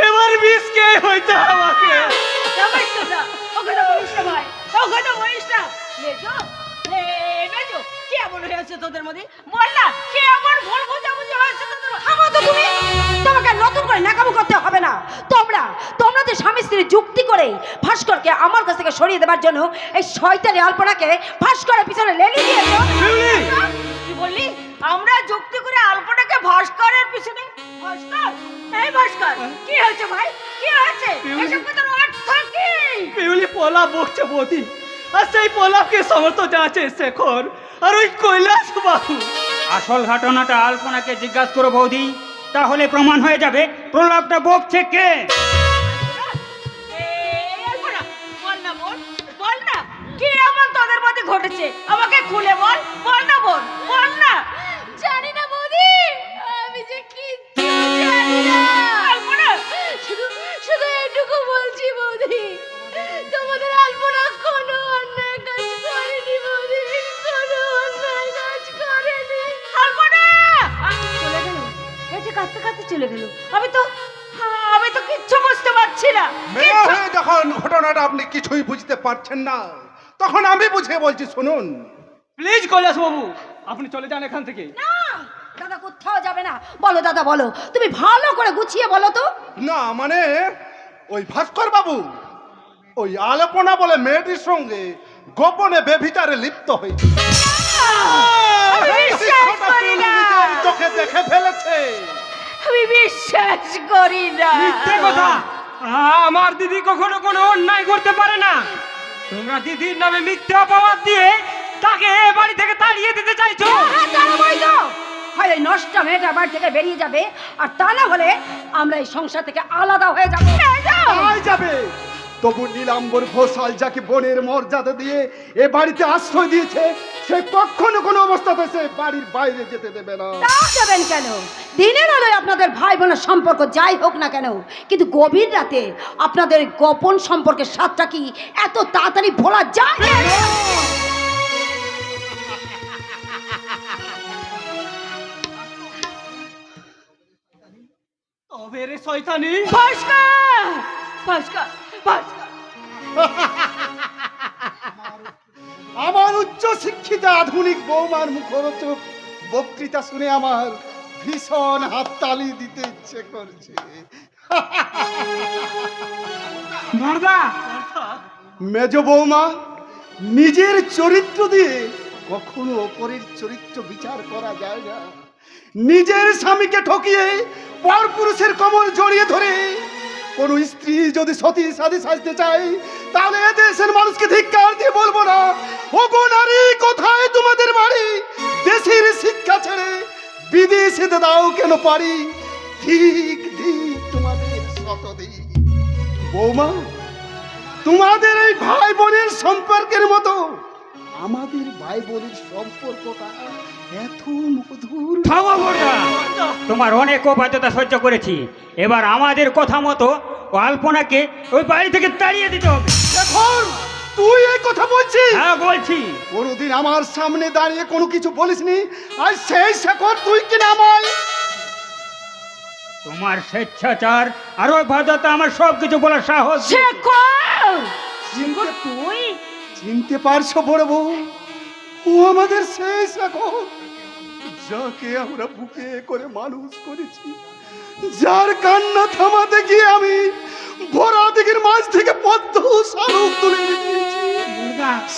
এবার বিষ কে হইতে আমাকে। ও কথা বলিস না ভাই, ও কথা বলিস না। মেজো, মেজো, কি এমন হয়েছে তোদের মধ্যে? বল না, কি এমন ভুল বোঝাবুঝি হয়েছে তোদের? থামো তো তুমি, তোমাকে নতুন করে নাকামো করতে হবে না। তোমরা যে স্বামী স্ত্রী যুক্তি করে ভাস্করকে আমার কাছ থেকে সরিয়ে দেওয়ার জন্য এই শয়তানি আলপনাকে ভাস্করের পিছনে লেলি দিয়েছো। কি বললি? আমরা যুক্তি করে আলপনাকে ভাস্করের পিছনে? ভাস্কর, এই ভাস্কর, কি হয়েছে ভাই, কি হয়েছে? এসব কথার অর্থ কি? পিউলি পোলাপ বকছে বৌদি, আর সেই পোলাপকে সমর্থন জানাচ্ছে শেখর আর ওই কৈলাস বাবু। আসল ঘটনাটা আলপনাকে জিজ্ঞাসা করো বৌদি, তাহলে প্রমাণ হয়ে যাবে প্রলাপটা বকছে কে। আলপনা, বল না বোন, বল না, কি এমন তোদের মধ্যে ঘটেছে? আমাকে খুলে বল, বল না বোন, বল না। জানি না বৌদি, আমি যে কি জানি না। আলপনা, শুধু এটুকু বলছি বৌদি, তোমাদের আলপনা কোনো অন্যায় কাজ করেনি বৌদি, কোনো অন্যায় কাজ করেনি। আলপনা চলে গেল, এটা কাঁদতে কাঁদতে চলে গেল। আমি তো কিচ্ছু বুঝতে পারছি না। মেয়ে হয়ে যখন ঘটনাটা আপনি কিছুই বুঝতে পারছেন না, তখন আমি বুঝিয়ে বলছি, শুনুন। প্লিজ কৈলাস বাবু, আপনি চলে যান এখান থেকে। না, দাদা কোথাও যাবে না। বলো দাদা, বলো, তুমি ভালো করে গুছিয়ে বলো তো। না মানে ওই ভাস্কর বাবু ওই আলপনা বলে মেয়েটির সঙ্গে গোপনে বেভিচারে লিপ্ত হয়েছে। আমি বিশ্বাস করি না। চোখে দেখে ফেলেছে। আমি বিশ্বাস করি না। মিথ্যে কথা। আমার দিদি কখনো কোনো অন্যায় করতে পারে না। তোমরা দিদির নামে মিথ্যে অপবাদ দিয়ে তাকে এ বাড়ি থেকে তাড়িয়ে দিতে চাইছো। হয় এই নষ্ট মেয়েটা বাড়ি থেকে বেরিয়ে যাবে, আর তা না হলে আমরা এই সংসার থেকে আলাদা হয়ে যাবো। যাবে তবু নীলাম্বর ঘোষাল যাকে বোনের মর্যাদা দিয়ে এ বাড়িতে আশ্রয় দিয়েছে, সে কখনো কোনো অবস্থাতে সে বাড়ির বাইরে যেতে দেবে না। তা দেবেন কেন? দিনের আলোয় আপনাদের ভাই বোনের সম্পর্ক যাই হোক না কেন, কিন্তু গভীর রাতে আপনাদের গোপন সম্পর্কের স্বাদটা কি এত তাড়াতাড়ি ভোলা যায়? তবে রে শয়তানি, ভাস্কর, ভাস্কর, ভাস্কর। আমার উচ্চ শিক্ষিত আধুনিক বৌমার মুখরোচক বক্তৃতা শুনে আমার ভীষণ হাততালি দিতে ইচ্ছে করছে। মেজ বৌমা, নিজের চরিত্র দিয়ে কখনো অপরের চরিত্র বিচার করা যায় না। নিজের স্বামীকে ঠকিয়ে পরপুরুষের কোমর জড়িয়ে ধরে কোন স্ত্রী যদি সতী সাধী সাজতে চায়, তাহলে দেশের মানুষকে ধিক্কার দিয়ে বলবো না, ওগো নারী, কোথায় তোমাদের বাড়ি? বিদেশে দাও কেন পারি, ঠিক ঠিক তোমাদের শতদিন। বৌমা, তোমাদের এই ভাই বোনের সম্পর্কের মতো আমাদের ভাই বোনের সম্পর্কটা এত মধুর। থামো বর্দা, তোমার অনেক অবাধ্যতা সহ্য করেছি। এবার আমাদের কথা মতো ও আলপনাকে ওই বাড়ি থেকে তাড়িয়ে দিতে হবে। এখন তুই এই কথা বলছিস? হ্যাঁ বলছি। কোনোদিন আমার সামনে দাঁড়িয়ে কোনো কিছু বলিসনি, আর সেই শেখর তুই কিনা আমায়। তোমার স্বেচ্ছাচার আর ওই বাধ্যতা আমার সব কিছু বলার সাহস। শেখর তুই চিনতে পারছো বড় বউ? ও আমাদের সেই শেখর, যাকে আমরা বুকে করে মানুষ করেছি, যার কান্না থামাতে গিয়ে আমি ভরা দিকের মাঝ থেকে পদ্ম শালুক তুলে নিয়েছি।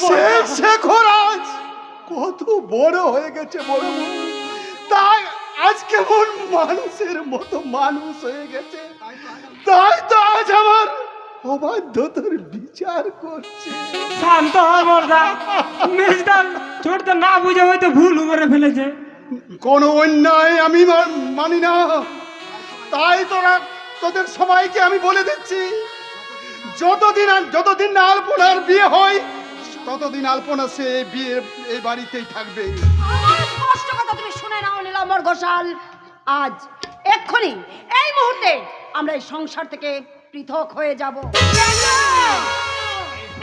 সেই শেখর আজ কত বড় হয়ে গেছে বড় বউ, তাই আজ কেমন মানুষের মতো মানুষ হয়ে গেছে, তাই তো আজ আমার অবাধ্যতার বিচার করছে। শান্ত হ বর্দা, মেজদার ছোটটা না বুঝে হয়তো ভুল করে ফেলেছে। কোনো অন্যায় আমি মানি না, তাই তোদের সবাইকে আমি বলে দিচ্ছি, যতদিন না আলপনার বিয়ে হয় ততদিন আলপনা সে বিয়ে এই বাড়িতেই থাকবে। আমার স্পষ্ট কথা তুমি শুনে নাও নীলাম্বর ঘোষাল, আজ এক্ষুনি এই মুহূর্তে আমরা এই সংসার থেকে পৃথক হয়ে যাব।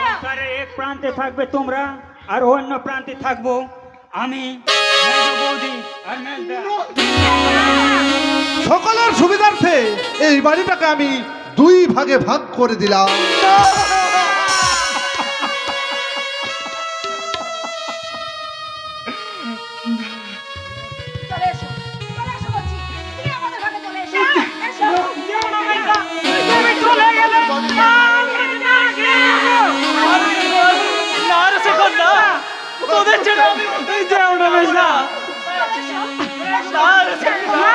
সংসারের এক প্রান্তে থাকবে তোমরা আর অন্য প্রান্তে থাকবো আমি, মেজ বৌদি আর মেজদা। সকলের সুবিধার্থে এই বাড়িটাকে আমি 2 ভাগে ভাগ করে দিলাম। চলে এসো, চলে এসো বলছি, তুমি আমাদের ঘরে চলে এসো, এসো। না রে শেখর না, তোদের ছেড়ে আমি যেও না মেজদা। না রে শেখর না।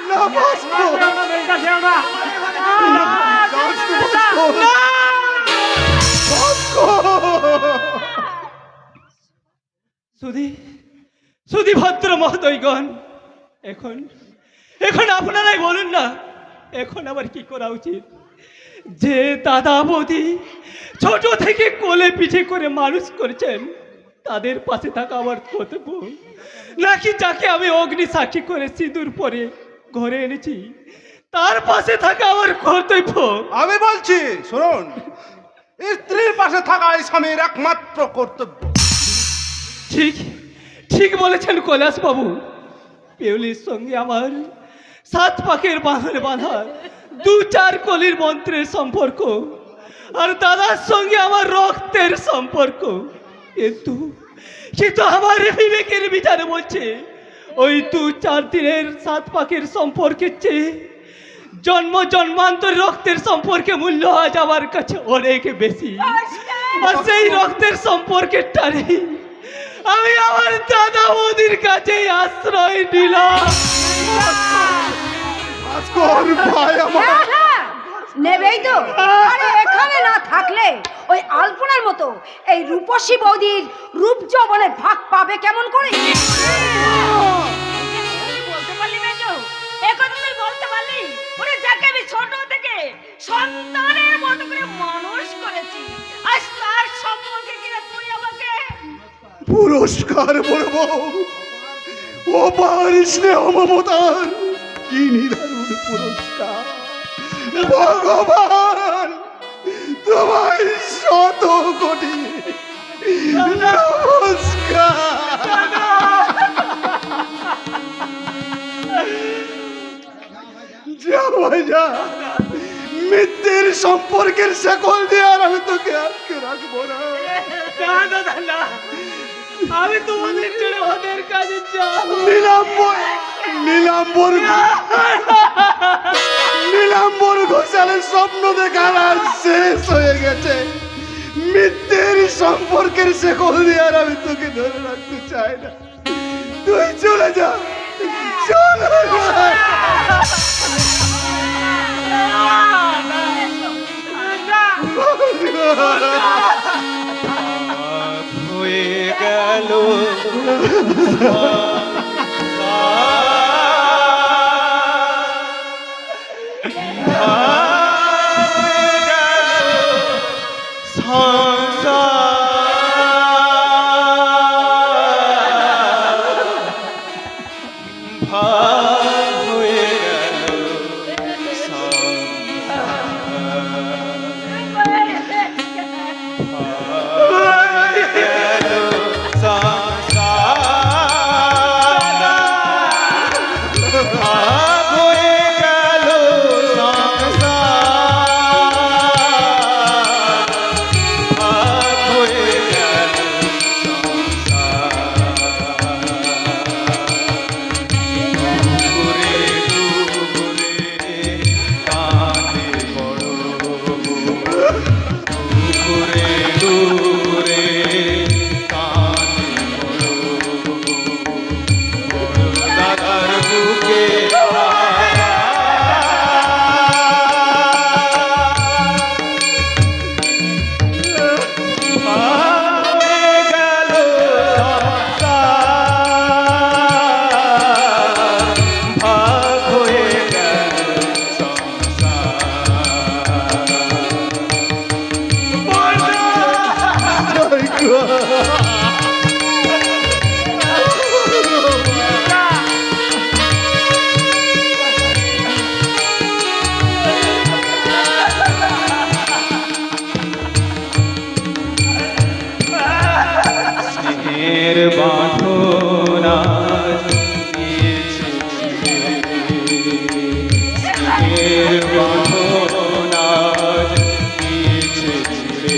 না বাস্কো, সুধী ভদ্র মহোদয়গণ, এখন এখন আপনারাই বলুন না, এখন আবার কি করা উচিত? যে দাদা বৌদি ছোট থেকে কোলে পিঠে করে মানুষ করেছেন, তাদের পাশে থাকা আমার কর্তব্য, নাকি যাকে আমি অগ্নি সাক্ষী করে সিঁদুর পরে ঘরে এনেছি তার পাশে থাকা আমার কর্তব্য? আমি বলছি শুনুন, স্ত্রীর পাশে থাকা এই স্বামীর একমাত্র কর্তব্য। ঠিক ঠিক বলেছেন কৈলাস বাবু। পেউলির সঙ্গে আমার 7 পাকের বাঁধনে বাঁধা 2-4 কলির মন্ত্রের সম্পর্ক, আর দাদার সঙ্গে আমার রক্তের সম্পর্ক, কিন্তু আমার বিবেকের বিচারে বলছে ওই 2-4 দিনের 7 পাকের সম্পর্কের চেয়ে জন্মান্তর রক্তের সম্পর্কে মূল্য আজ আমার কাছে অনেক বেশি। আর সেই রক্তের সম্পর্কের টানে আমি আমার দাদা বৌদির কাছে আশ্রয় নিলাম। ভাই আমার হ্যাঁ, হ্যাঁ, নেবেই তো। আরে এখানে না থাকলে ওই আলপনার মতো এই রূপসী বৌদির রূপ যৌবনের ভাগ পাবে কেমন করে? বলতে পারলি মেজো, এখন তুই বলতে পারলি ওরে যাকে আমি ছোট থেকে সন্তানের মতো করে মানুষ করেছি, আজ তার সম্পর্কে কিনা তুই আমাকে পুরস্কার বড় বউ, ও পাহাড়ি স্নেহ মমতার কি নিদারুণ পুরস্কার। ভগবান তোমায় 100 কোটি নমস্কার। যা ভাই যা, মৃত্যুর সম্পর্কের সকল দিয়ে আর আমি তোকে আটকে রাখবো না। দাদা না, আমি তোমাদের ছেড়ে ওদের কাছে যাবো। নীলাম্বর ঘোষালের স্বপ্ন দেখার আজ শেষ হয়ে গেছে। মৃত্যুর সম্পর্কের শেকল দিয়ে আর আমি তোকে ধরে রাখতে চাই না। তুই চলে যা, চলে যা। হয়ে গেল স্নেহের বাঁধন আজ দিয়েছে ছিঁড়ে। স্নেহের বাঁধন আজ দিয়েছে ছিঁড়ে।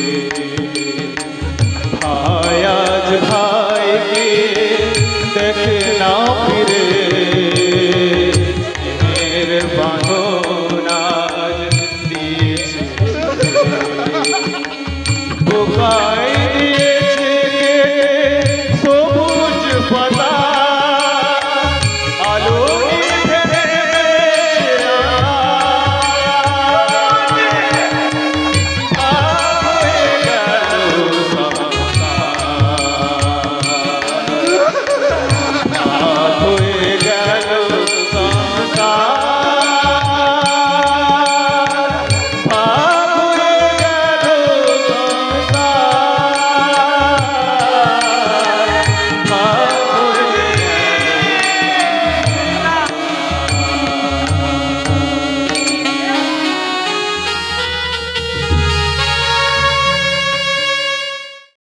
ভাই আজ ভাইকে দেখে না ফিরে